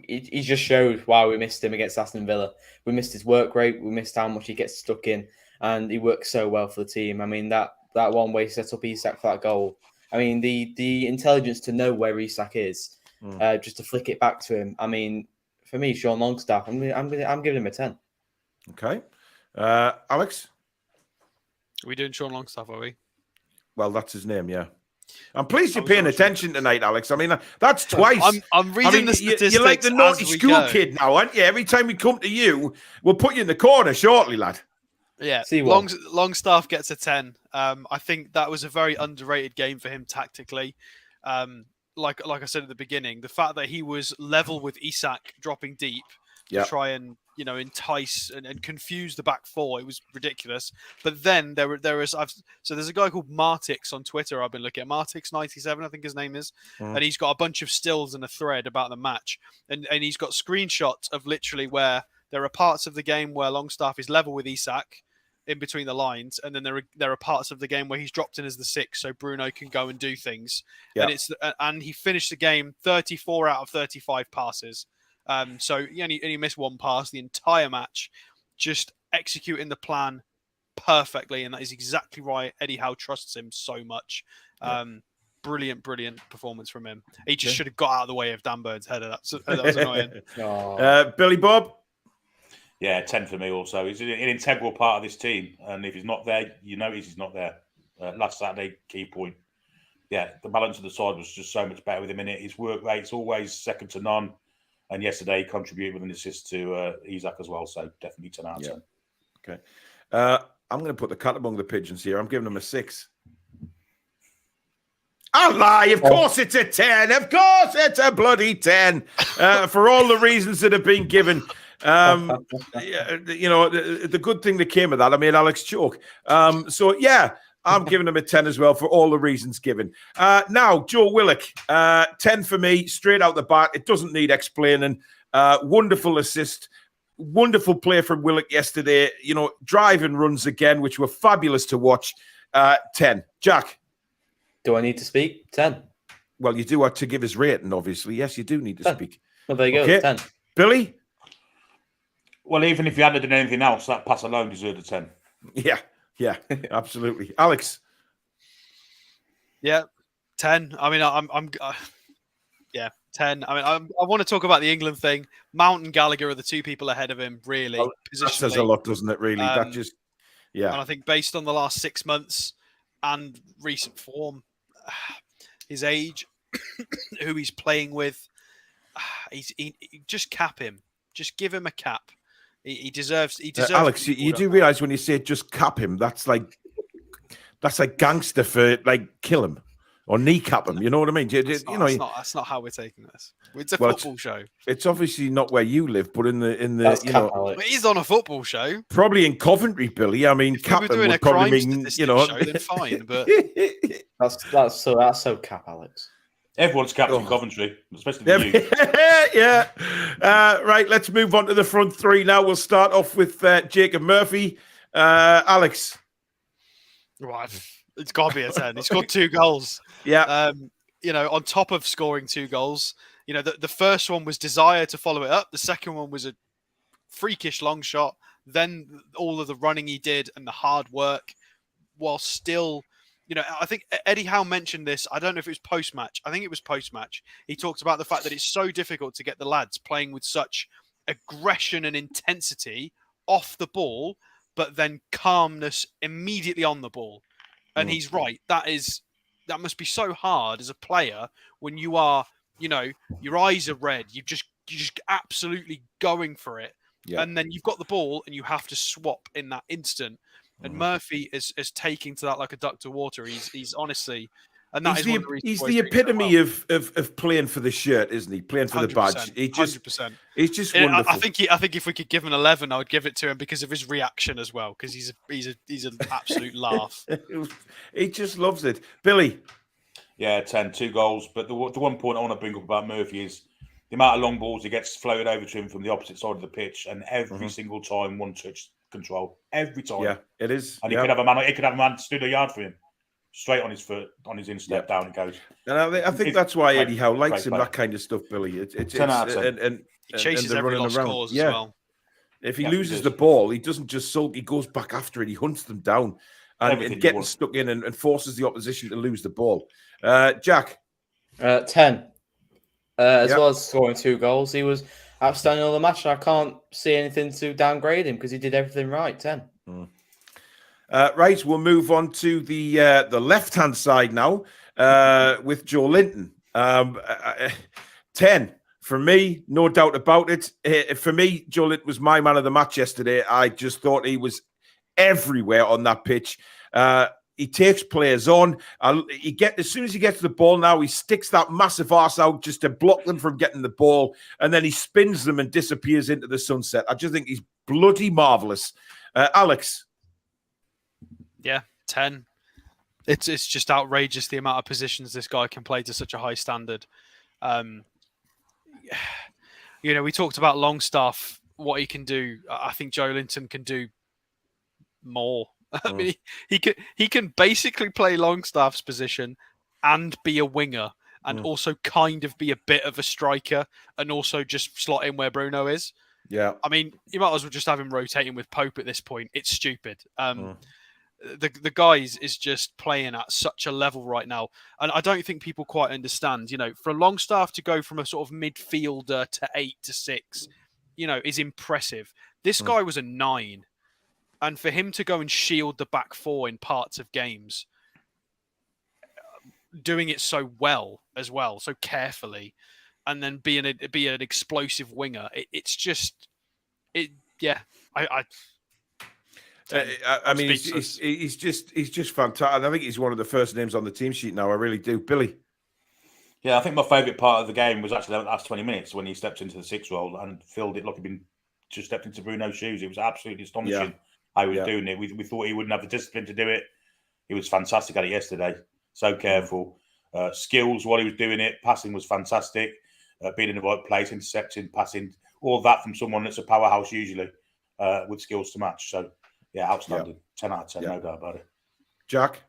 F: he just showed why we missed him against Aston Villa. We missed his work rate. We missed how much he gets stuck in. And he works so well for the team. I mean, that one way he set up Isak for that goal. I mean, the intelligence to know where Isak is, just to flick it back to him. I mean, for me, Sean Longstaff, I'm giving him a 10.
A: Okay. Alex?
C: Are we doing Sean Longstaff, are we?
A: Well, that's his name, yeah. I'm pleased you're paying attention tonight, Alex. I mean, that's twice.
C: I'm reading the statistics.
A: You're like the naughty school kid now, aren't you? Every time we come to you, we'll put you in the corner shortly, lad.
C: Yeah, Longstaff gets a 10. I think that was a very underrated game for him tactically. Like I said at the beginning, the fact that he was level with Isak dropping deep to try and entice and confuse the back four, it was ridiculous. But then there's a guy called Martix on Twitter I've been looking at, Martix97 I think his name is, and he's got a bunch of stills and a thread about the match, and he's got screenshots of literally where there are parts of the game where Longstaff is level with Isak in between the lines, and then there are parts of the game where he's dropped in as the 6, so Bruno can go and do things. Yeah. And he finished the game 34 out of 35 passes. So he only missed one pass the entire match, just executing the plan perfectly, and that is exactly why Eddie Howe trusts him so much. Brilliant performance from him. He just should have got out of the way of Dan Bird's header. That was annoying.
A: Billy Bob?
B: Yeah, 10 for me also. He's an integral part of this team. And if he's not there, he's not there. Last Saturday, key point. Yeah, the balance of the side was just so much better with him in it. His work rate's always second to none. And yesterday, he contributed with an assist to Isak as well. So definitely 10 out of 10.
A: Okay. I'm going to put the cat among the pigeons here. I'm giving him a 6. I lie. Of course it's a 10. Of course it's a bloody 10. For all the reasons that have been given. The good thing that came of that, I made Alex choke. I'm giving him a 10 as well for all the reasons given. Now, Joe Willock, 10 for me, straight out the bat. It doesn't need explaining. Wonderful assist. Wonderful play from Willock yesterday. Drive and runs again, which were fabulous to watch. 10. Jack?
F: Do I need to speak? 10.
A: Well, you do have to give his rating, obviously. Yes, you do need to
F: 10.
A: speak.
F: Well, there you go. 10.
A: Billy?
B: Well, even if you hadn't done anything else, that pass alone deserved a 10.
A: Yeah, absolutely. Alex?
C: Yeah, 10. I mean, I'm 10. I mean, I want to talk about the England thing. Mount and Gallagher are the two people ahead of him, really.
A: Well, that says a lot, doesn't it, really? And I think based on the last 6 months and recent form, his age, who he's playing with, he just cap him. Just give him a cap. He deserves. Alex, you do realize when you say just cap him, that's like gangster for kill him or kneecap him. You know what I mean?
C: That's not how we're taking this. It's a football show.
A: It's obviously not where you live, but in the
C: it is on a football show.
A: Probably in Coventry, Billy. I mean, cap him would probably mean
C: show, then fine. But
F: that's so cap, Alex.
B: Everyone's capped in Coventry, especially you.
A: Yeah. Right, let's move on to the front three now. We'll start off with Jacob Murphy. Alex.
C: Right. It's got to be a 10. He scored 2 goals.
A: Yeah.
C: On top of scoring 2 goals, the first one was desire to follow it up. The second one was a freakish long shot. Then all of the running he did and the hard work while still... I think Eddie Howe mentioned this. I don't know if it was post-match. I think it was post-match. He talked about the fact that it's so difficult to get the lads playing with such aggression and intensity off the ball, but then calmness immediately on the ball. And he's right. That must be so hard as a player when you are, your eyes are red. You're just absolutely going for it. Yeah. And then you've got the ball and you have to swap in that instant. And Murphy is taking to that like a duck to water. He's honestly, And that is one of the reasons
A: he's
C: why
A: the
C: doing so
A: epitome
C: well.
A: of playing for the shirt, isn't he? Playing for the badge.
C: 100%.
A: He's just wonderful.
C: I think if we could give him an 11, I would give it to him because of his reaction as well. Because he's an absolute laugh.
A: He just loves it. Billy.
B: Yeah, 10, 2 goals. But the one point I want to bring up about Murphy is the amount of long balls he gets floated over to him from the opposite side of the pitch, and every single time one touch control. Every time.
A: Yeah, it is.
B: And he could have a man stood a yard for him. Straight on his foot, on his instep, down it goes.
A: And I think that's why Eddie Howe likes him, that kind of stuff, Billy. It's
B: 10 out of 10.
A: And
C: he chases every lost cause as well.
A: If he loses the ball, he doesn't just sulk, he goes back after it, he hunts them down and getting stuck in and forces the opposition to lose the ball. Jack?
F: 10. As well as scoring 2 goals, he was outstanding all the match. I can't see anything to downgrade him because he did everything right. 10.
A: Right, we'll move on to the left-hand side now with Joelinton. 10 for me, no doubt about it. For me, Joelinton was my man of the match yesterday. I just thought he was everywhere on that pitch. He takes players on. As soon as he gets the ball now, he sticks that massive arse out just to block them from getting the ball, and then he spins them and disappears into the sunset. I just think he's bloody marvellous. Alex?
C: Yeah, 10. It's just outrageous the amount of positions this guy can play to such a high standard. We talked about Longstaff, what he can do. I think Joelinton can do more. I mean, he can basically play Longstaff's position and be a winger and also kind of be a bit of a striker and also just slot in where Bruno is.
A: Yeah.
C: I mean, you might as well just have him rotating with Pope at this point. It's stupid. The guy is just playing at such a level right now. And I don't think people quite understand, for a Longstaff to go from a sort of midfielder to 8 to 6, is impressive. This guy was a 9. And for him to go and shield the back 4 in parts of games, doing it so well as well, so carefully, and then be an explosive winger,
A: I mean, he's just fantastic. I think he's one of the first names on the team sheet now. I really do. Billy?
B: Yeah, I think my favourite part of the game was actually the last 20 minutes when he stepped into the 6 role and filled it like he'd been just stepped into Bruno's shoes. It was absolutely astonishing how he was doing it. We thought he wouldn't have the discipline to do it. He was fantastic at it yesterday. So careful. Skills while he was doing it. Passing was fantastic. Being in the right place, intercepting, passing, all that from someone that's a powerhouse usually with skills to match. So, yeah, outstanding. 10 out of 10, no doubt about it.
A: Jack?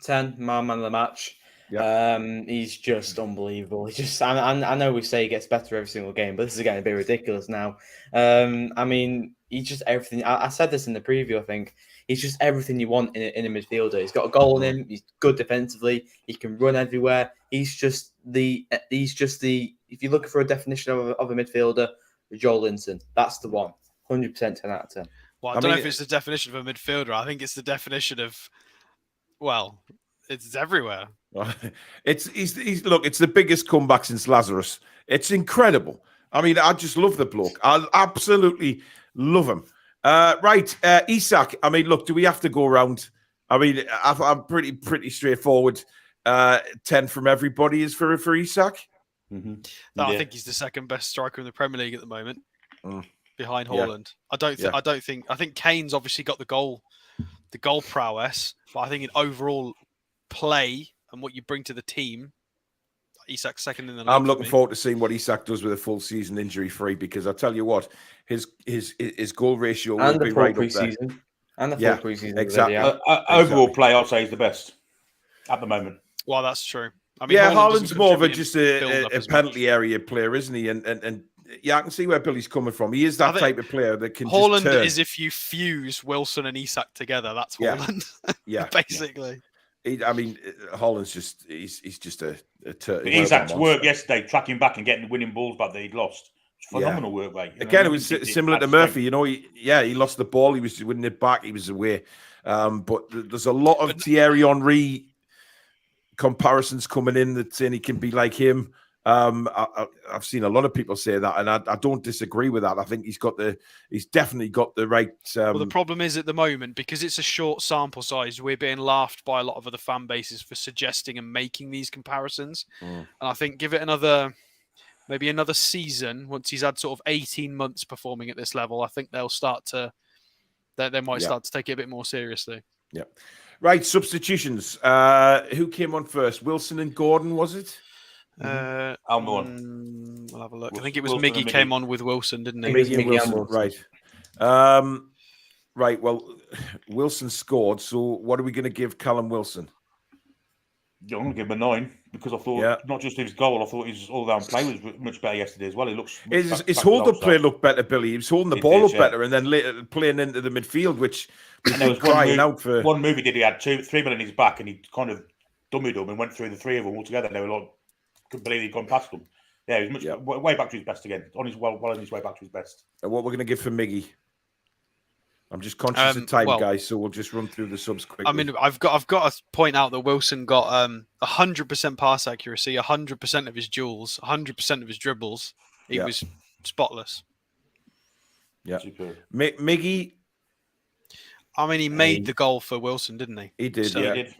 F: 10, my man of the match.
A: Yeah.
F: He's just unbelievable. I know we say he gets better every single game, but this is getting a bit ridiculous now. I mean, he's just everything. I said this in the preview, I think. He's just everything you want in a midfielder. He's got a goal in him. He's good defensively. He can run everywhere. He's just the. If you're looking for a definition of a midfielder, Joelinton, that's the one. 100% 10 out of 10.
C: Well, I don't know if it's the definition of a midfielder. I think it's the definition of, it's everywhere.
A: It's the biggest comeback since Lazarus. It's incredible. I mean, I just love the bloke. I absolutely love him. Right, Isak. I mean, look, do we have to go around? I mean, I'm pretty straightforward. 10 from everybody is for Isak.
C: Mm-hmm. No, I think he's the second best striker in the Premier League at the moment, behind Haaland. I think Kane's obviously got the goal prowess, but I think in overall play and what you bring to the team, Isak's second in the league.
A: I'm looking forward to seeing what Isak does with a full season injury free, because I tell you what, his goal ratio will be right up there.
F: And the full preseason,
A: exactly.
B: Overall play, I'd say, is the best at the moment.
C: Well, that's true. I mean,
A: Haaland's more of just a penalty area player, isn't he? And yeah, I can see where Billy's coming from. He is that type of player that can
C: Haaland
A: just turn.
C: is if you fuse Wilson and Isak together. That's Haaland.
A: Yeah,
C: basically.
A: Haaland's he's just a
B: Isak's work yesterday, tracking back and getting the winning balls back that he'd lost. Phenomenal work, mate.
A: Again, it was similar to Murphy. He lost the ball. He was winning it back. He was away. But there's a lot of Thierry Henry comparisons coming in that saying he can be like him. I've seen a lot of people say that, and I don't disagree with that. I think he's definitely got the right.
C: Well, the problem is at the moment, because it's a short sample size, we're being laughed by a lot of other fan bases for suggesting and making these comparisons. And I think give it maybe another season, once he's had sort of 18 months performing at this level, I think they'll start to. They might start to take it a bit more seriously.
A: Yeah. Right, substitutions. Who came on first? Wilson and Gordon, was it?
B: Almond.
C: We'll have a look. I think it was Miggy came on with Wilson, didn't he?
A: Miggy and Wilson, right. Right, well, Wilson scored, so what are we going to give Callum Wilson?
B: Yeah, I'm going to give him a 9 because I thought not just his goal, I thought his all-round play was much better yesterday as well. He looks
A: his hold-up play looked better, Billy. He was holding the ball up better and then later playing into the midfield, which was crying out for.
B: One move he did, he had 3 men in his back and he kind of dummied them and went through the 3 of them all together. And they were like completely gone past them. Yeah, he was way back to his best again. On his on his way back to his best.
A: And what we're going to give for Miggy? I'm just conscious of time, guys, so we'll just run through the subs quickly.
C: I mean, I've got to point out that Wilson got 100% pass accuracy, 100% of his duels, 100% of his dribbles. He was spotless.
A: Yeah, Miggy.
C: I mean, he made the goal for Wilson, didn't he?
A: He did,
B: he did.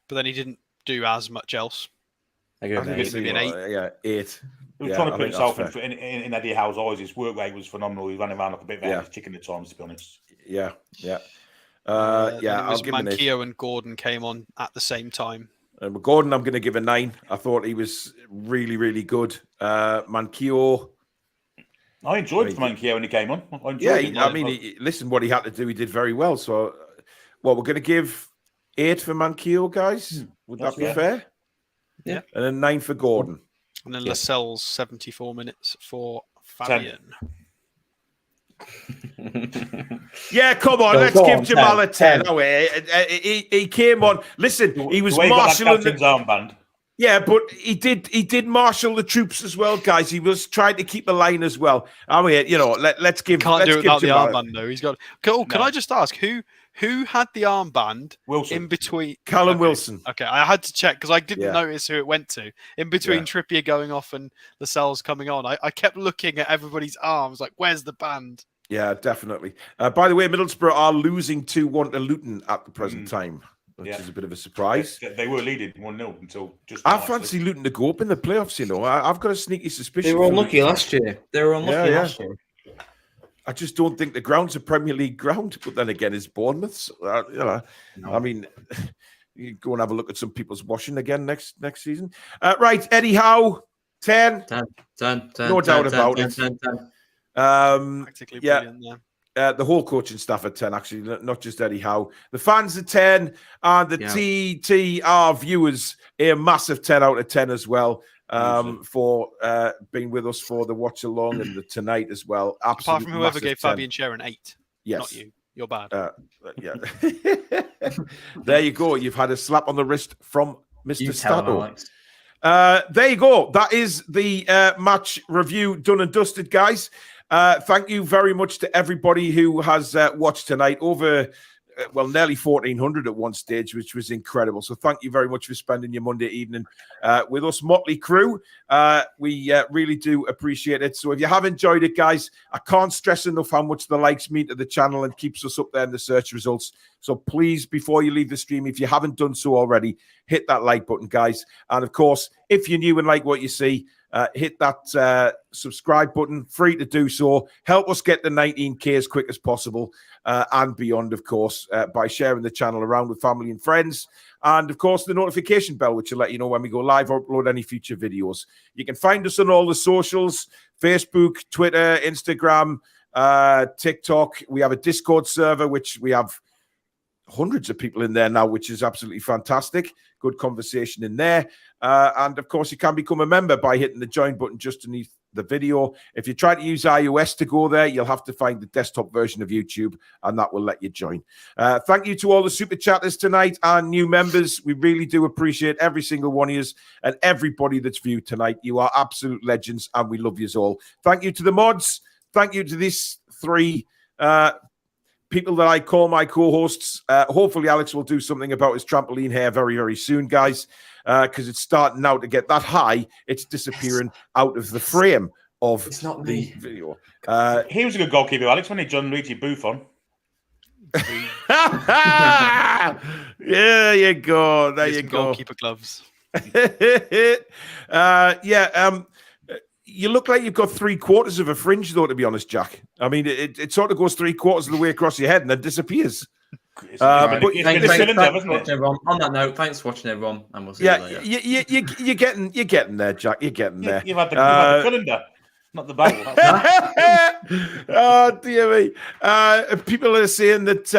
C: But then he didn't do as much else.
A: I think maybe an 8. Yeah, 8.
B: He was trying to put himself in Eddie Howe's eyes. His work rate was phenomenal. He ran around like a bit of his chicken at times, to be honest.
A: Yeah.
C: I'll give Manquillo and Gordon came on at the same time.
A: Gordon, I'm going to give a 9. I thought he was really, really good. Manquillo.
B: I enjoyed Manquillo when he came on.
A: Listen, what he had to do, he did very well. So, we're going to give 8 for Manquillo, guys. Would that be fair?
C: Yeah.
A: And then 9 for Gordon.
C: And then Lascelles 74 minutes for Fabian.
A: Yeah, come on, let's give Jamal a 10. Oh, he came on. Listen, he was marshalling the armband. Yeah, but he did marshal the troops as well, guys. He was trying to keep the line as well. I mean, let's give.
C: Can't do it without the
A: Jamal
C: armband though. He's got. Can I just ask who had the armband in between?
A: Callum Wilson.
C: Okay, I had to check because I didn't notice who it went to. In between Trippier going off and Lascelles coming on, I kept looking at everybody's arms, like, where's the band?
A: Yeah, definitely. By the way, Middlesbrough are losing 2-1 to Luton at the present time, which is a bit of a surprise.
B: They were leading 1-0 until just.
A: I fancy Luton to go up in the playoffs. I've got a sneaky suspicion.
F: They were unlucky last year. Last year.
A: I just don't think the ground's a Premier League ground. But then again, it's Bournemouth's. I mean, you go and have a look at some people's washing again next season. Right, Eddie Howe, 10.
F: 10.
A: No doubt about it.
F: 10.
C: Practically brilliant there.
A: The whole coaching staff at 10, actually, not just Eddie Howe. The fans at 10, and the TTR viewers a massive 10 out of 10 as well. For being with us for the watch along and the tonight as well. Absolutely.
C: Apart from whoever gave Fabian Schär an 8.
A: Yes.
C: Not you. You're bad.
A: There you go. You've had a slap on the wrist from Mr. Stato. There you go. That is the match review done and dusted, guys. Thank you very much to everybody who has watched tonight. Over nearly 1,400 at one stage, which was incredible. So thank you very much for spending your Monday evening with us, Motley Crew. We really do appreciate it. So if you have enjoyed it, guys, I can't stress enough how much the likes mean to the channel and keeps us up there in the search results. So please, before you leave the stream, if you haven't done so already, hit that like button, guys. And of course, if you're new and like what you see, hit that subscribe button, free to do so. Help us get the 19K as quick as possible and beyond, of course, by sharing the channel around with family and friends. And, of course, the notification bell, which will let you know when we go live or upload any future videos. You can find us on all the socials, Facebook, Twitter, Instagram, TikTok. We have a Discord server, which we have hundreds of people in there now, which is absolutely fantastic. Good conversation in there. And of course, you can become a member by hitting the join button just underneath the video. If you try to use iOS to go there, you'll have to find the desktop version of YouTube, and that will let you join. Thank you to all the super chatters tonight and new members. We really do appreciate every single one of you and everybody that's viewed tonight. You are absolute legends, and we love you all. Thank you to the mods. Thank you to these 3 people that I call my co-hosts. Hopefully, Alex will do something about his trampoline hair very, very soon, guys, because it's starting now to get that high. It's disappearing out of the frame of the video.
B: He was a good goalkeeper, Alex, wasn't he? John Luigi Buffon.
A: There you go. There you go.
C: Goalkeeper gloves.
A: You look like you've got 3/4 of a fringe, though, to be honest, Jack. I mean, it sort of goes 3/4 of the way across your head and then disappears.
B: It's
A: But
B: been a cylinder, hasn't it?
F: Everyone. On that note, thanks for watching, everyone, and we'll see you later.
A: you're getting there, Jack. You're getting there.
B: You've had the cylinder, not the barrel.
A: Oh dear me! People are saying that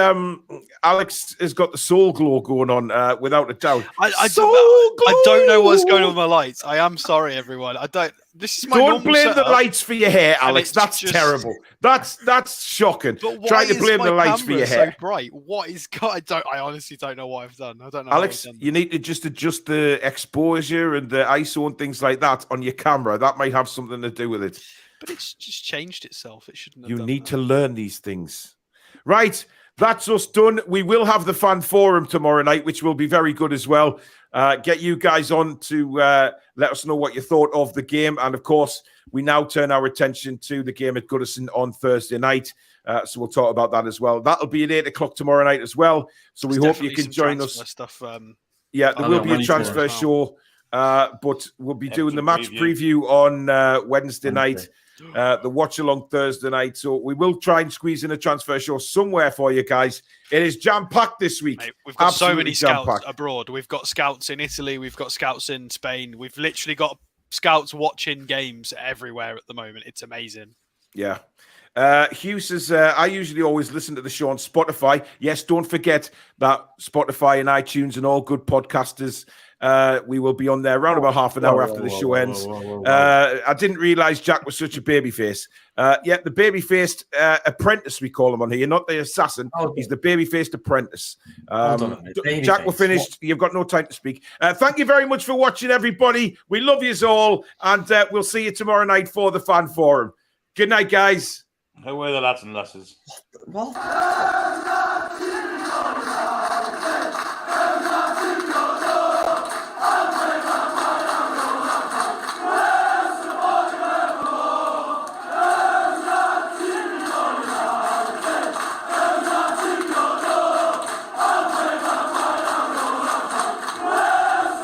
A: Alex has got the soul glow going on, without a doubt.
C: I don't know what's going on with my lights. I am sorry, everyone. I don't. This is my
A: Don't
C: normal
A: blame
C: setup.
A: the lights for your hair, Alex. That's
C: just
A: terrible. That's shocking.
C: But why
A: Trying to
C: is
A: blame
C: my
A: the lights for
C: camera
A: your hair.
C: so bright? What is? I honestly don't know what I've done. I don't know.
A: Alex,
C: how I've done
A: you need to just adjust the exposure and the ISO and things like that on your camera. That might have something to do with it.
C: But it's just changed itself. It shouldn't have
A: You
C: done
A: need
C: that.
A: to learn these things. Right. That's us done. We will have the fan forum tomorrow night, which will be very good as well. Get you guys on to let us know what you thought of the game. And of course, we now turn our attention to the game at Goodison on Thursday night. So we'll talk about that as well. That'll be at 8 o'clock tomorrow night as well. So we hope you can join us.
C: Stuff,
A: yeah, there will be a transfer show, but we'll be doing the match preview on Wednesday night. The watch along Thursday night. So we will try and squeeze in a transfer show somewhere for you guys. It is jam-packed this week.
C: Mate, we've got so many scouts
A: jam-packed
C: abroad. We've got scouts in Italy. We've got scouts in Spain. We've literally got scouts watching games everywhere at the moment. It's amazing.
A: Yeah. Hugh says, I usually always listen to the show on Spotify. Yes, don't forget that Spotify and iTunes and all good podcasters, we will be on there around about half an hour after the show ends. I didn't realise Jack was such a baby-face. Yeah, the baby-faced apprentice, we call him on here, not the assassin. He's the baby-faced apprentice. Jack, we're finished. What? You've got no time to speak. Thank you very much for watching, everybody. We love you all, and we'll see you tomorrow night for the fan forum. Good night, guys.
B: How are the lads and lasses?
F: What?